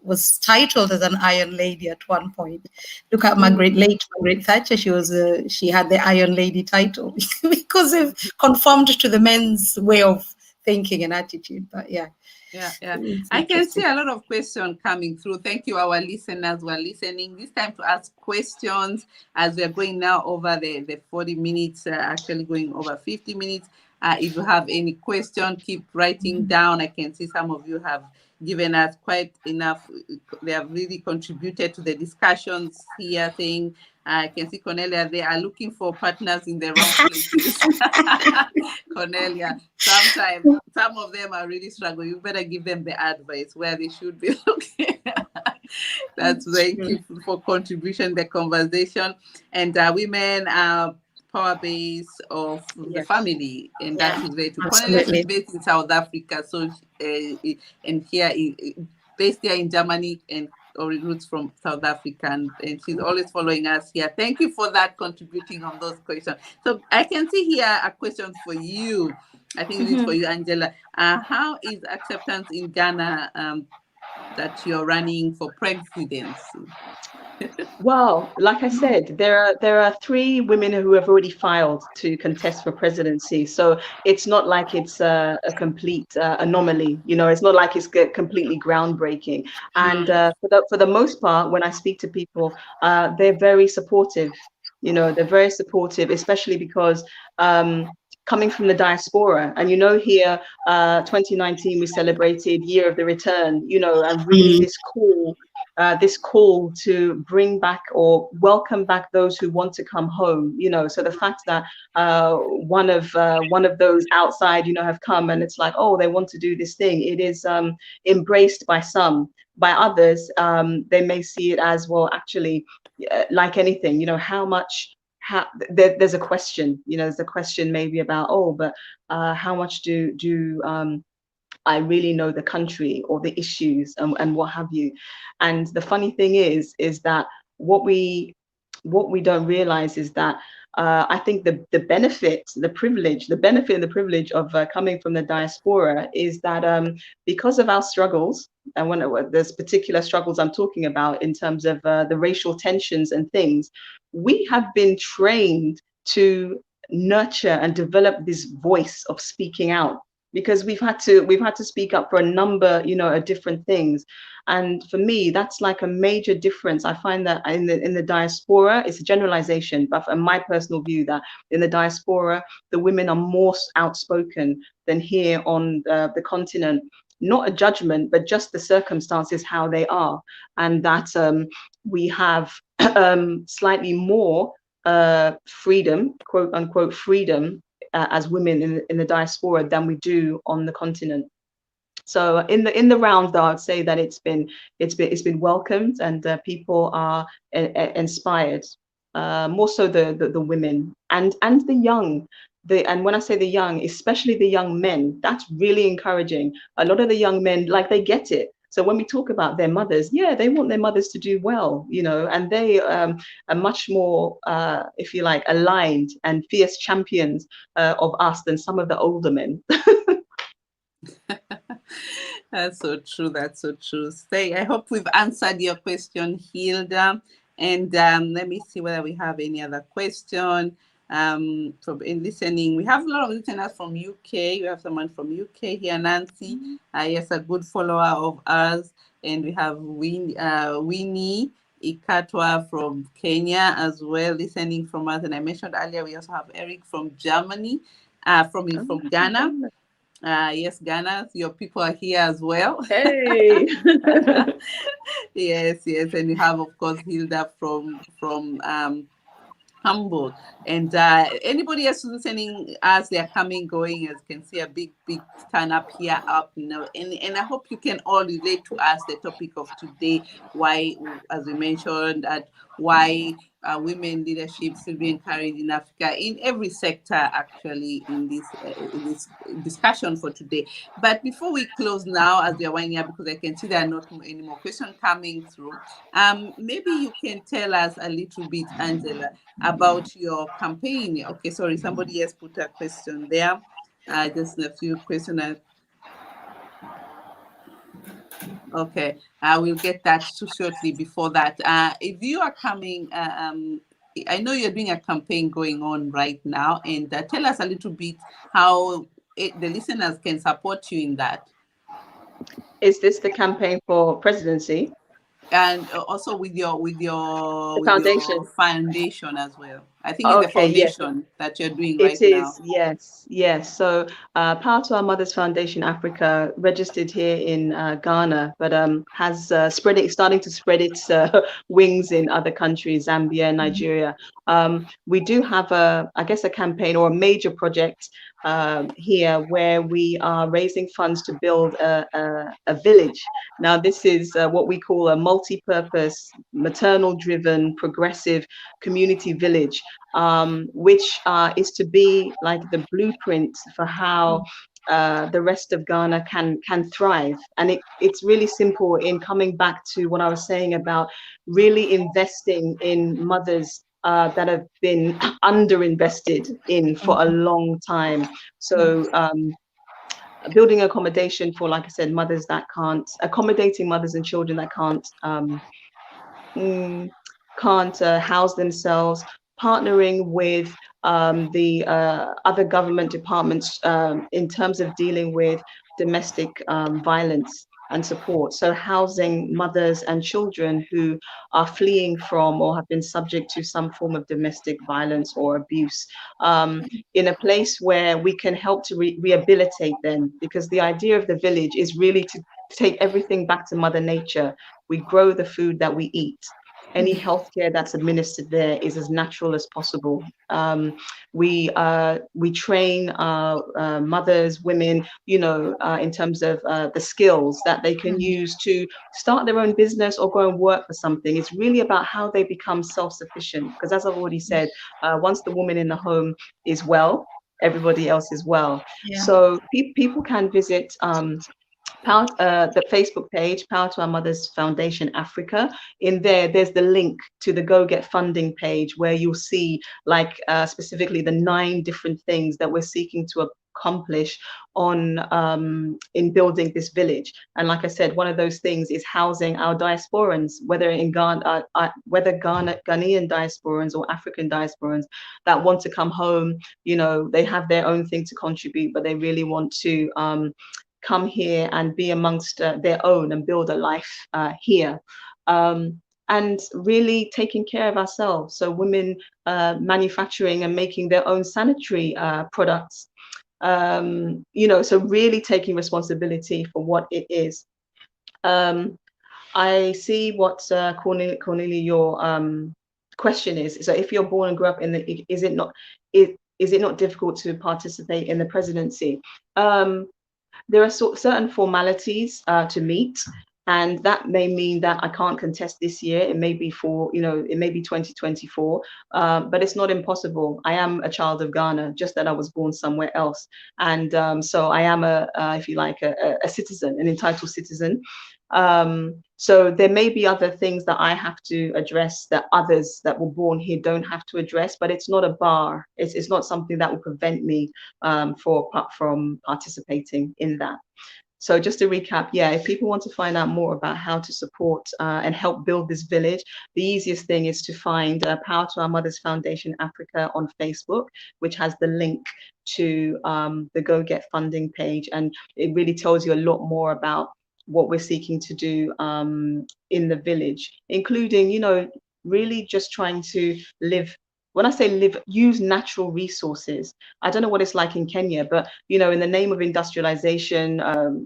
was titled as an Iron Lady at one point. Look at late Margaret Thatcher. She had the Iron Lady title because they've conformed to the men's way of thinking and attitude. But yeah. Yeah. I can see a lot of questions coming through. Thank you, our listeners who are listening. This time to ask questions as we're going now over the 40 minutes, actually going over 50 minutes. If you have any question, keep writing down. I can see some of you have given us quite enough. They have really contributed to the discussions here, saying, I can see Cornelia, they are looking for partners in the wrong places. Cornelia, sometimes some of them are really struggling. You better give them the advice where they should be looking. That's thank you for contribution, the conversation. And women are power base of the family, and that is very true. Cornelia is based in South Africa, so and here based here in Germany, and or roots from South Africa, and she's always following us here. Thank you for that, contributing on those questions. So I can see here a question for you. I think this is for you, Angela. How is acceptance in Ghana that you're running for presidency? Well, like I said, there are 3 women who have already filed to contest for presidency. So it's not like it's a complete anomaly. You know, it's not like it's completely groundbreaking. And for the most part, when I speak to people, they're very supportive. You know, they're very supportive, especially because coming from the diaspora, and you know, here 2019 we celebrated Year of the Return. You know, and really this call to bring back or welcome back those who want to come home, you know. So the fact that one of those outside, you know, have come, and it's like, oh, they want to do this thing. It is embraced by some. By others, they may see it as, well, actually, like anything, you know, there's a question, you know, there's a question maybe about, oh, but how much do I really know the country or the issues and what have you. And the funny thing is that what we don't realize is that I think the benefit and the privilege of coming from the diaspora is that because of our struggles, and when there's particular struggles I'm talking about in terms of the racial tensions and things, we have been trained to nurture and develop this voice of speaking out. because we've had to speak up for a number, of different things. And for me, that's like a major difference. I find that in the diaspora, it's a generalization, but in my personal view, that in the diaspora, the women are more outspoken than here on the continent. Not a judgment, but just the circumstances, how they are, and that we have slightly more freedom, quote unquote freedom, as women in the diaspora than we do on the continent. So in the round, though, I'd say that it's been welcomed, and people are inspired, more so the women and the young. And when I say the young, especially the young men, that's really encouraging. A lot of the young men, like, they get it. So when we talk about their mothers, yeah, they want their mothers to do well, and they are much more, if you like, aligned and fierce champions of us than some of the older men. That's so true. That's so true. Say, I hope we've answered your question, Hilda. And let me see whether we have any other question from in listening. We have a lot of listeners from UK. We have someone from UK here, Nancy. Yes, a good follower of ours. And we have Winnie Ikatwa from Kenya as well, listening from us. And I mentioned earlier, we also have Eric from Germany, from Ghana. Yes, Ghana, your people are here as well. Hey. yes, and we have, of course, Hilda from Hamburg. And anybody else listening, as they're coming, going, as you can see, a big turn up here, and I hope you can all relate to us, the topic of today, why, as we mentioned, that why women leadership should be encouraged in Africa, in every sector, actually, in this discussion for today. But before we close now, as we are winding up, because I can see there are not any more questions coming through, maybe you can tell us a little bit, Angela, about your campaign. Okay, sorry, somebody else put a question there. Just a few questions. Okay, I will get that too shortly. Before that, if you are coming, I know you're doing a campaign going on right now, and tell us a little bit how the listeners can support you in that. Is this the campaign for presidency? And also with your foundation as well. I think it's the Okay, yes. foundation that you're doing It right now. is, yes. So Power to Our Mothers Foundation Africa, registered here in Ghana, but has starting to spread its wings in other countries, Zambia, Nigeria. We do have a campaign or a major project here where we are raising funds to build a village. Now, this is what we call a multi-purpose, maternal-driven, progressive community village, which is to be like the blueprint for how the rest of Ghana can thrive. And it's really simple, in coming back to what I was saying about really investing in mothers that have been underinvested in for a long time. So building accommodation for, like I said, mothers that accommodating mothers and children that can't house themselves, partnering with the other government departments in terms of dealing with domestic violence and support. So housing mothers and children who are fleeing from or have been subject to some form of domestic violence or abuse, in a place where we can help to rehabilitate them, because the idea of the village is really to take everything back to Mother Nature. We grow the food that we eat. Any healthcare that's administered there is as natural as possible. We train mothers, women, in terms of the skills that they can use to start their own business or go and work for something. It's really about how they become self-sufficient, because as I've already said, once the woman in the home is well, everybody else is well. Yeah. So people can visit the Facebook page, Power to Our Mothers Foundation Africa. In there's the link to the Go Get Funding page, where you'll see, like, specifically the 9 different things that we're seeking to accomplish on in building this village. And like I said, one of those things is housing our diasporans, whether in Ghana, Ghanaian diasporans or African diasporans that want to come home. You know, they have their own thing to contribute, but they really want to come here and be amongst their own and build a life here. And really taking care of ourselves. So women manufacturing and making their own sanitary products. You know, so really taking responsibility for what it is. I see what Cornelia, your question is. So if you're born and grew up in the, is it not difficult to participate in the presidency? There are certain formalities to meet, and that may mean that I can't contest this year. It may be for, you know, it may be 2024, but it's not impossible. I am a child of Ghana, just that I was born somewhere else. And so I am if you like, a citizen, an entitled citizen. So there may be other things that I have to address that others that were born here don't have to address, but it's not a bar. It's not something that will prevent me from participating in that. So just to recap, yeah, if people want to find out more about how to support and help build this village, the easiest thing is to find Power to Our Mothers Foundation Africa on Facebook, which has the link to the Go Get Funding page. And it really tells you a lot more about what we're seeking to do in the village, including, you know, really just trying to live. When I say live, use natural resources. I don't know what it's like in Kenya, but, you know, in the name of industrialization,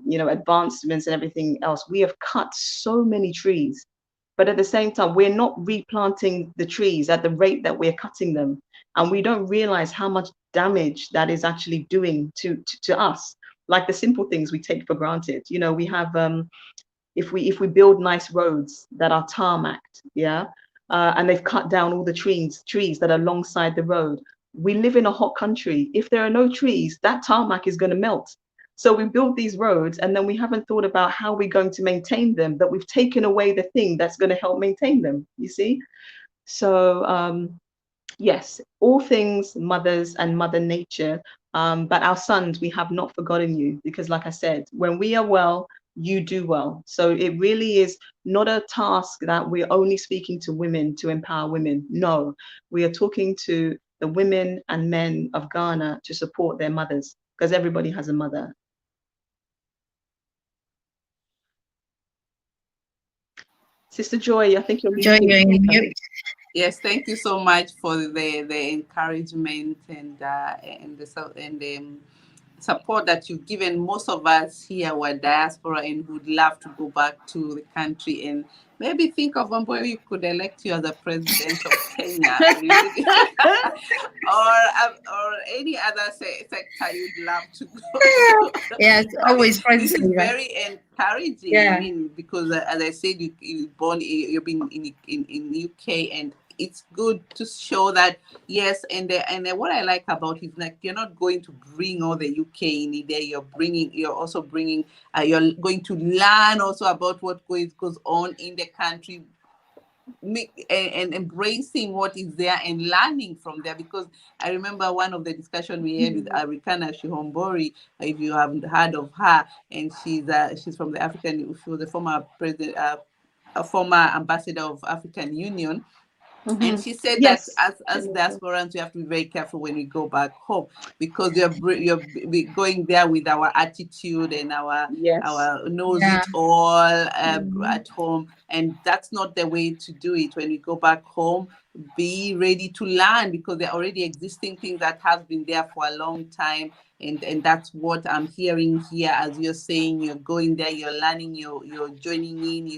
you know, advancements and everything else, we have cut so many trees. But at the same time, we're not replanting the trees at the rate that we're cutting them. And we don't realize how much damage that is actually doing to us. Like the simple things we take for granted. You know, we have, if we build nice roads that are tarmacked, yeah, and they've cut down all the trees that are alongside the road. We live in a hot country. If there are no trees, that tarmac is going to melt. So we build these roads and then we haven't thought about how we're going to maintain them, but we've taken away the thing that's going to help maintain them, you see? So yes, all things mothers and Mother Nature, but our sons, we have not forgotten you, because like I said, when we are well, you do well. So it really is not a task that we're only speaking to women to empower women. No, we are talking to the women and men of Ghana to support their mothers, because everybody has a mother. Sister Joy, I think you're mute. Yes, thank you so much for the encouragement and the support that you've given. Most of us here were diaspora and would love to go back to the country and maybe think of Wambui, you could elect you as a president of Kenya, or any other sector you'd love to go. Yes, always. This is very encouraging. Yeah. I mean, because as I said, you've been in UK, and it's good to show that, yes, and what I like about it is, like, you're not going to bring all the UK in there. You're also bringing. You're going to learn also about what goes on in the country, and embracing what is there and learning from there. Because I remember one of the discussion we had with Arikana Shihombori, if you haven't heard of her, and she's from the African. She was a former president, a former ambassador of African Union. Mm-hmm. And she said, yes, that as diasporans, we have to be very careful when we go back home, because we're going there with our attitude and our knows it all at home, and that's not the way to do it. When we go back home, be ready to learn, because there are already existing things that have been there for a long time, and that's what I'm hearing here. As you're saying, you're going there, you're learning, you're joining in,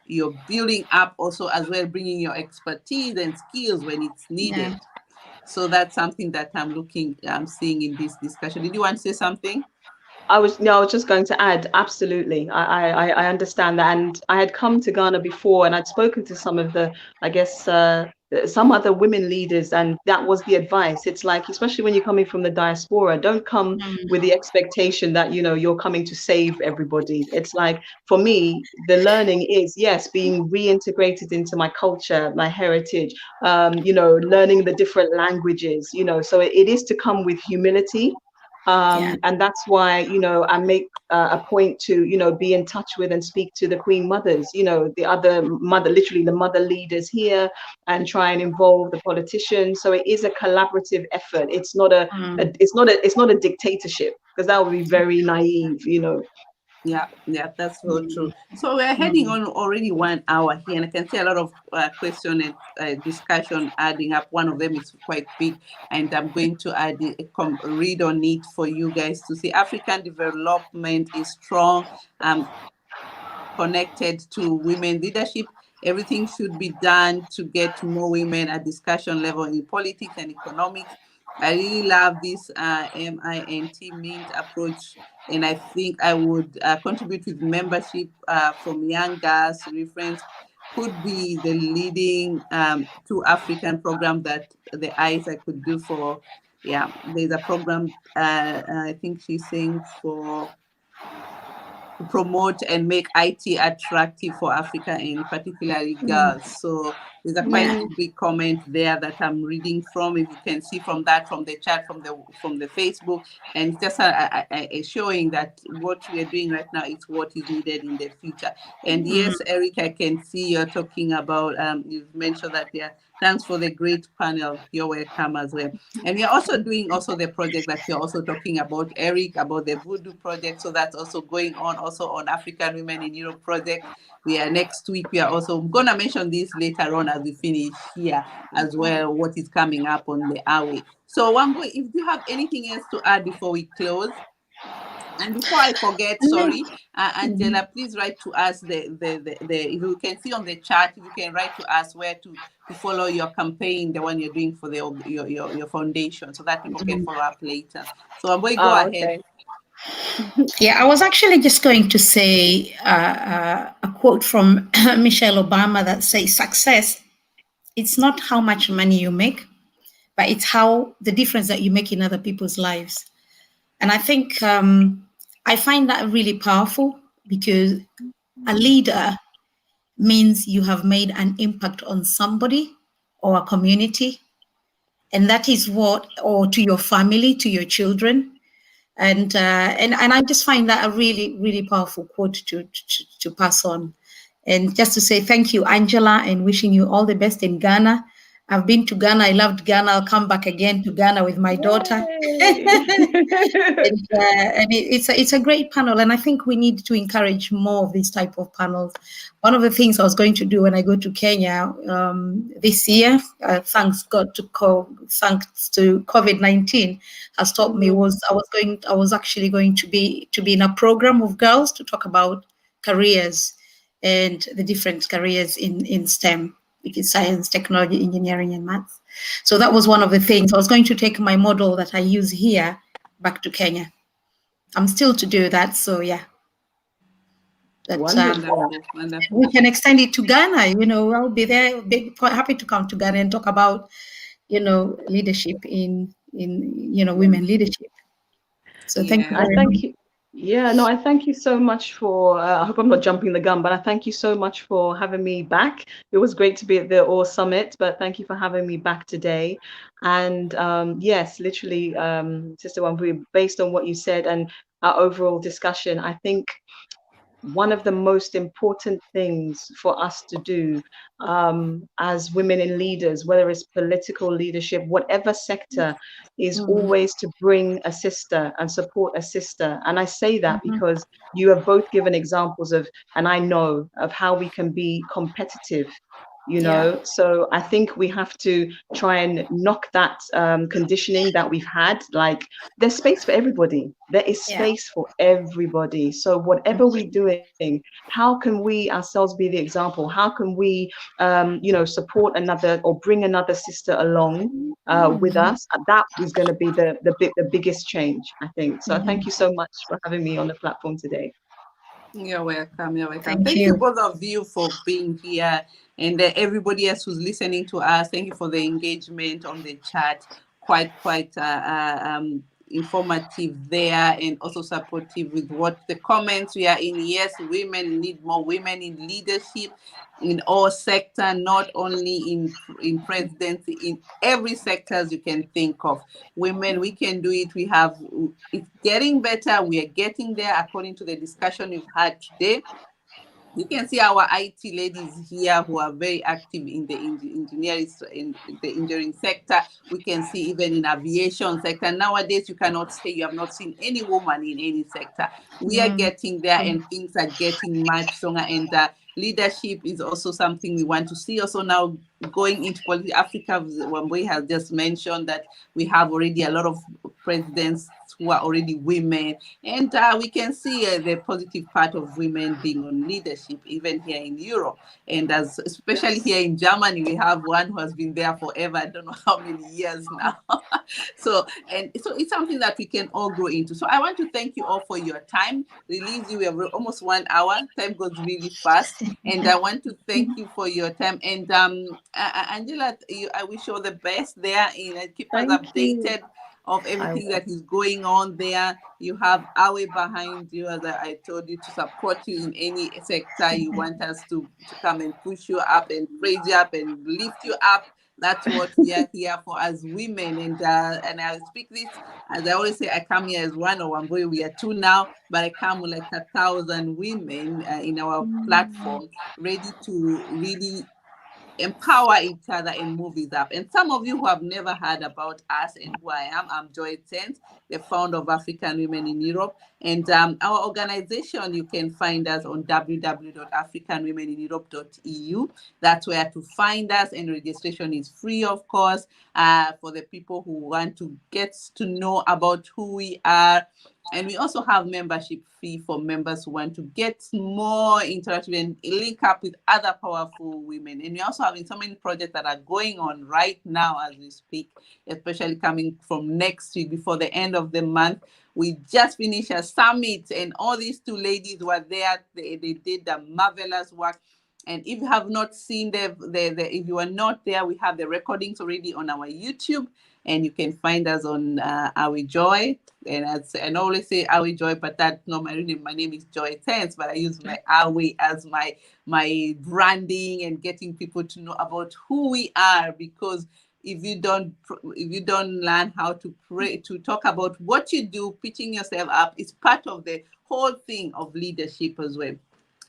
you're building up also as well, bringing your expertise and skills when it's needed. Yeah. So that's something that I'm seeing in this discussion. Did you want to say something? I was just going to add, absolutely. I understand that. And I had come to Ghana before, and I'd spoken to some of the, I guess, some other women leaders, and that was the advice. It's like, especially when you're coming from the diaspora, don't come with the expectation that, you know, you're coming to save everybody. It's like, for me, the learning is, yes, being reintegrated into my culture, my heritage, you know, learning the different languages, you know, so it is to come with humility. And that's why, you know, I make a point to, you know, be in touch with and speak to the Queen Mothers, you know, the other mother, literally the mother leaders here, and try and involve the politicians. So it is a collaborative effort. It's not it's not a dictatorship, because that would be very naive, you know. Yeah, that's so true. So we're heading on already 1 hour here, and I can see a lot of question and discussion adding up. One of them is quite big, and I'm going to add read on it for you guys to see. African development is strong, connected to women leadership. Everything should be done to get more women at discussion level in politics and economics. I really love this MINT approach, and I think I would contribute with membership from young girls. Reference could be the leading two African program that the eyes I could do for. Yeah, there's a program I think she's saying for to promote and make IT attractive for Africa and particularly girls. So there's a quite big comment there that I'm reading from. If you can see from that, from the chat, from the Facebook, and it's just showing that what we are doing right now is what is needed in the future. And yes, Eric, I can see you're talking about. You've mentioned that. Yeah, thanks for the great panel. You're welcome as well. And we are also doing the project that you're also talking about, Eric, about the Voodoo project. So that's also going on, also on African Women in Europe project. We are next week. We are also going to mention this later on as we finish here as well, what is coming up on the Awe. So Wambui, if you have anything else to add before we close. And before I forget, sorry, Angela, please write to us if you can see on the chat, if you can write to us where to follow your campaign, the one you're doing for your foundation, so that people can follow up later. So I'm going to go ahead. Yeah, I was actually just going to say a quote from Michelle Obama that says, "Success, it's not how much money you make, but it's how the difference that you make in other people's lives." And I think I find that really powerful, because a leader means you have made an impact on somebody or a community. And that is or to your family, to your children. And I just find that a really, really powerful quote to pass on. And just to say thank you, Angela, and wishing you all the best in Ghana. I've been to Ghana. I loved Ghana. I'll come back again to Ghana with my daughter. And it's a great panel. And I think we need to encourage more of these type of panels. One of the things I was going to do when I go to Kenya this year, thanks to COVID-19, has taught me was I was actually going to be in a program of girls to talk about careers and the different careers in STEM, which is science, technology, engineering, and maths. So that was one of the things. I was going to take my model that I use here back to Kenya. I'm still to do that, so yeah. Wonderful. We can extend it to Ghana. You know, I'll be there. Be quite happy to come to Ghana and talk about, you know, leadership in women leadership. So thank you. Thank you. Yeah, no, I thank you so much for, I hope I'm not jumping the gun, but I thank you so much for having me back. It was great to be at the OR Summit, but thank you for having me back today. And yes, literally, Sister Wambui, based on what you said and our overall discussion, I think one of the most important things for us to do as women in leaders, whether it's political leadership, whatever sector, is always to bring a sister and support a sister. And I say that because you have both given examples of, and I know of how we can be competitive, you know. So I think we have to try and knock that conditioning that we've had. Like, there's space for everybody. There is space for everybody. So whatever we're doing, how can we ourselves be the example? How can we support another or bring another sister along with us? That is going to be the biggest change, I think. So thank you so much for having me on the platform today. You're welcome. You're welcome. Thank you both of you for being here, and everybody else who's listening to us. Thank you for the engagement on the chat. Quite informative there, and also supportive with what the comments we are in. Yes, women need more women in leadership. in all sector, not only in presidency, in every sectors you can think of. Women, we can do it. It's getting better. We are getting there according to the discussion we've had today. You can see our IT ladies here who are very active in the engineering, in the engineering sector. We can see even in aviation sector. Nowadays, you cannot say you have not seen any woman in any sector. We are getting there, and things are getting much stronger. And leadership is also something we want to see. Also now going into politics, Africa, Wambui has just mentioned that we have already a lot of presidents who are already women, and we can see the positive part of women being on leadership, even here in Europe, and especially here in Germany, we have one who has been there forever. I don't know how many years now. So it's something that we can all grow into. So I want to thank you all for your time. Release you, we have almost 1 hour. Time goes really fast, and I want to thank you for your time. And Angela, I wish you all the best there. Keep us updated of everything that is going on there. You have Awe behind you, as I told you, to support you in any sector you want us to come and push you up and raise you up and lift you up. That's what we are here for as women. And I speak this, as I always say, I come here as one, or Wambui, we are two now, but I come with like 1,000 women in our platform, ready to really empower each other and move it up. And some of you who have never heard about us and who I am, I'm Zenz, the founder of African Women in Europe. And our organization, you can find us on www.africanwomenineurope.eu. That's where to find us, and registration is free, of course, for the people who want to get to know about who we are. And we also have membership fee for members who want to get more interactive and link up with other powerful women. And we also have so many projects that are going on right now as we speak, especially coming from next week before the end of the month. We just finished a summit, and all these two ladies were there. They did the marvelous work. And if you have not seen if you are not there, we have the recordings already on our YouTube, and you can find us on Our Joy. And I always say Our Joy, but that's not my real name. My name is Zenz, but I use my Awe as my branding and getting people to know about who we are. Because if you don't learn how to pray, to talk about what you do, pitching yourself up, is part of the whole thing of leadership as well.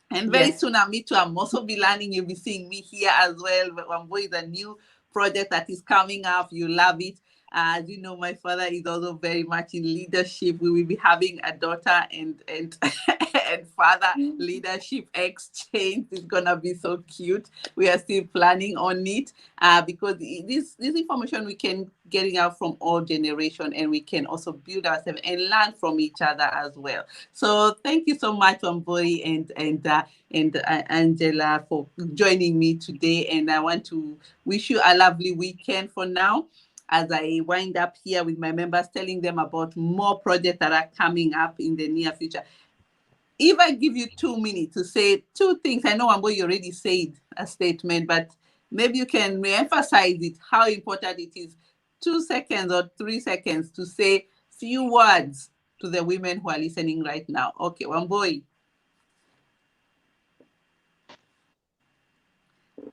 And very soon, me too, I'm also be learning. You'll be seeing me here as well. Wambui is a new project that is coming up. You love it. As you know, my father is also very much in leadership. We will be having a daughter and and father leadership exchange. It's gonna be so cute. We are still planning on it because this information we can getting out from all generation, and we can also build ourselves and learn from each other as well. So thank you so much, Wambui and Angela, for joining me today. And I want to wish you a lovely weekend for now, as I wind up here with my members, telling them about more projects that are coming up in the near future. If I give you 2 minutes to say 2 things, I know Wambui already said a statement, but maybe you can re-emphasize it, how important it is, 2 seconds or 3 seconds to say few words to the women who are listening right now. Okay, Wambui.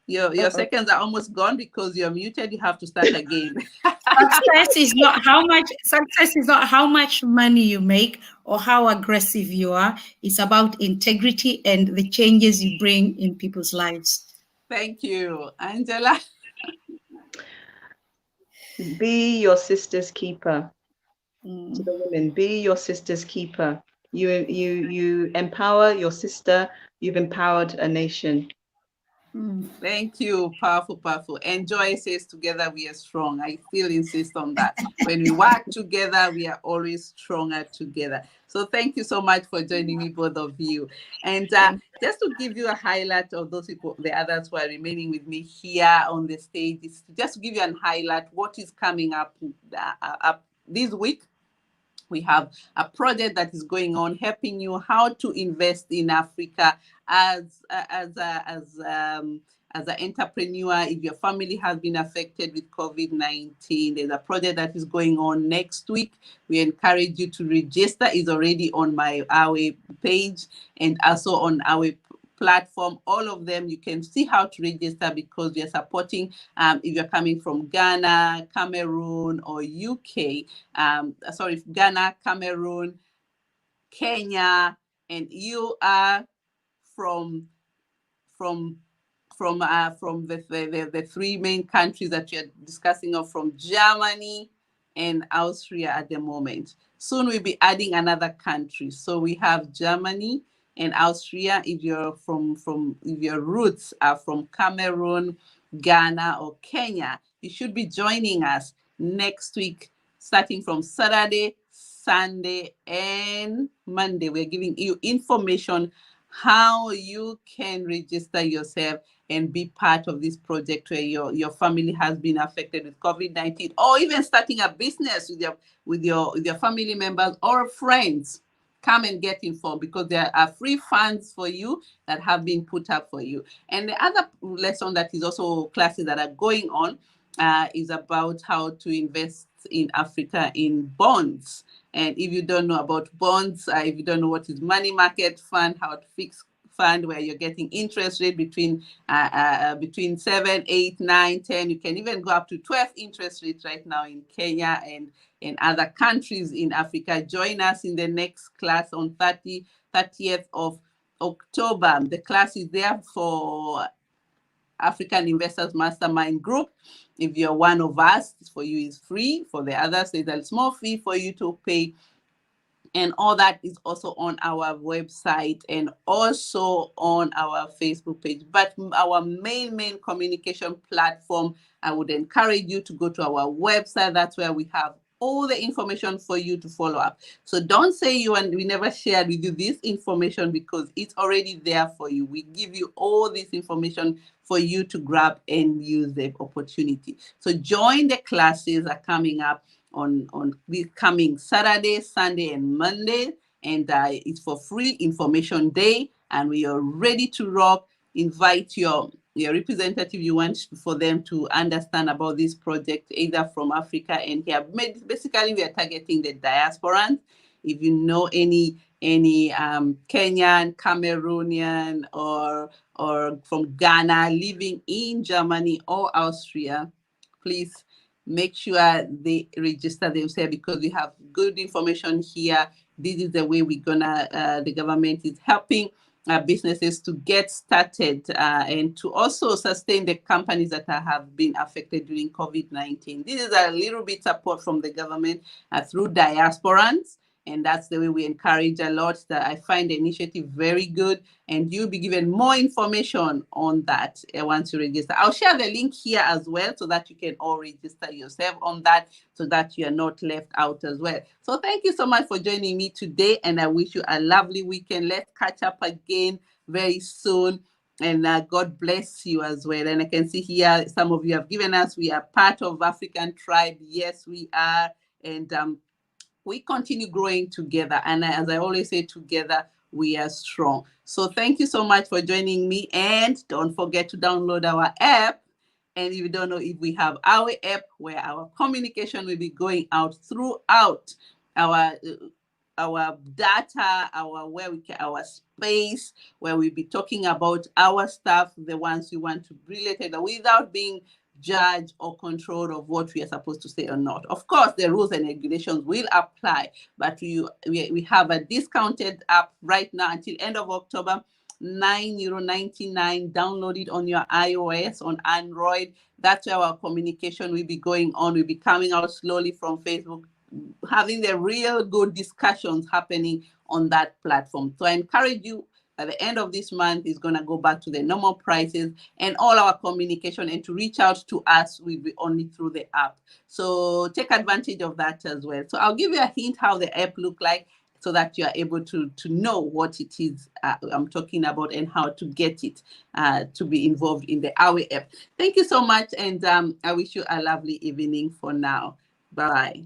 Your seconds are almost gone because you're muted. You have to start again. Success is not how much money you make or how aggressive you are. It's about integrity and the changes you bring in people's lives. Thank you. Angela? Be your sister's keeper. To the women, be your sister's keeper. You empower your sister. You've empowered a nation. Thank you. Powerful, powerful. And Joy says, together we are strong. I still insist on that. When we work together, we are always stronger together. So thank you so much for joining me, both of you. And just to give you a highlight of those people, the others who are remaining with me here on the stage, is just to give you a highlight what is coming up this week. We have a project that is going on, helping you how to invest in Africa as an entrepreneur. If your family has been affected with COVID-19, there's a project that is going on next week. We encourage you to register. It's already on our page and also on our platform, all of them, you can see how to register because we are supporting if you're coming from Ghana, Cameroon, or UK. Sorry, Ghana, Cameroon, Kenya, and you are from the three main countries that you're discussing of, from Germany and Austria at the moment. Soon we'll be adding another country. So we have Germany and Austria. If your roots are from Cameroon, Ghana, or Kenya, you should be joining us next week, starting from Saturday, Sunday, and Monday. We're giving you information how you can register yourself and be part of this project where your family has been affected with COVID-19, or even starting a business with your family members or friends. Come and get informed because there are free funds for you that have been put up for you. And the other lesson that is also classes that are going on is about how to invest in Africa in bonds. And if you don't know about bonds, if you don't know what is money market fund, how to fix fund where you're getting interest rate between 7, 8, 9, 10, you can even go up to 12 interest rates right now in Kenya and in other countries in Africa. Join us in the next class on 30th of October. The class is there for African Investors Mastermind Group. If you're one of us, for you is free. For the others, there's a small fee for you to pay. And all that is also on our website and also on our Facebook page. But our main communication platform, I would encourage you to go to our website. That's where we have all the information for you to follow up. So don't say we never shared with you this information, because it's already there for you. We give you all this information for you to grab and use the opportunity. So join the classes are coming up on this coming Saturday, Sunday, and Monday. And it's for free information day. And we are ready to rock. Invite your representative you want for them to understand about this project, either from Africa and here. Basically, we are targeting the diasporans. If you know any Kenyan, Cameroonian, or from Ghana living in Germany or Austria, please make sure they register themselves, because we have good information here. This is the way we're gonna, the government is helping businesses to get started and to also sustain the companies that have been affected during COVID-19. This is a little bit support from the government through diasporans. And that's the way we encourage a lot. That I find the initiative very good, and you'll be given more information on that once you register. I'll share the link here as well, so that you can all register yourself on that, so that you are not left out as well. So thank you so much for joining me today, and I wish you a lovely weekend. Let's catch up again very soon, and God bless you as well. And I can see here some of you have given us. We are part of African Tribe. Yes, we are, and we continue growing together. And as I always say, together we are strong. So thank you so much for joining me. And don't forget to download our app. And if you don't know, if we have our app where our communication will be going out throughout our data, our space, where we'll be talking about our stuff, the ones we want to be related, without being judge or control of what we are supposed to say or not. Of course, the rules and regulations will apply, but we have a discounted app right now until end of October, €9.99. Download it on your iOS, on Android. That's where our communication will be going on. We'll be coming out slowly from Facebook, having the real good discussions happening on that platform. So I encourage you, at the end of this month, is going to go back to the normal prices, and all our communication and to reach out to us will be only through the app. So take advantage of that as well. So I'll give you a hint how the app look like, so that you are able to know what it is I'm talking about and how to get it to be involved in the Awe app. Thank you so much, and I wish you a lovely evening for now. Bye.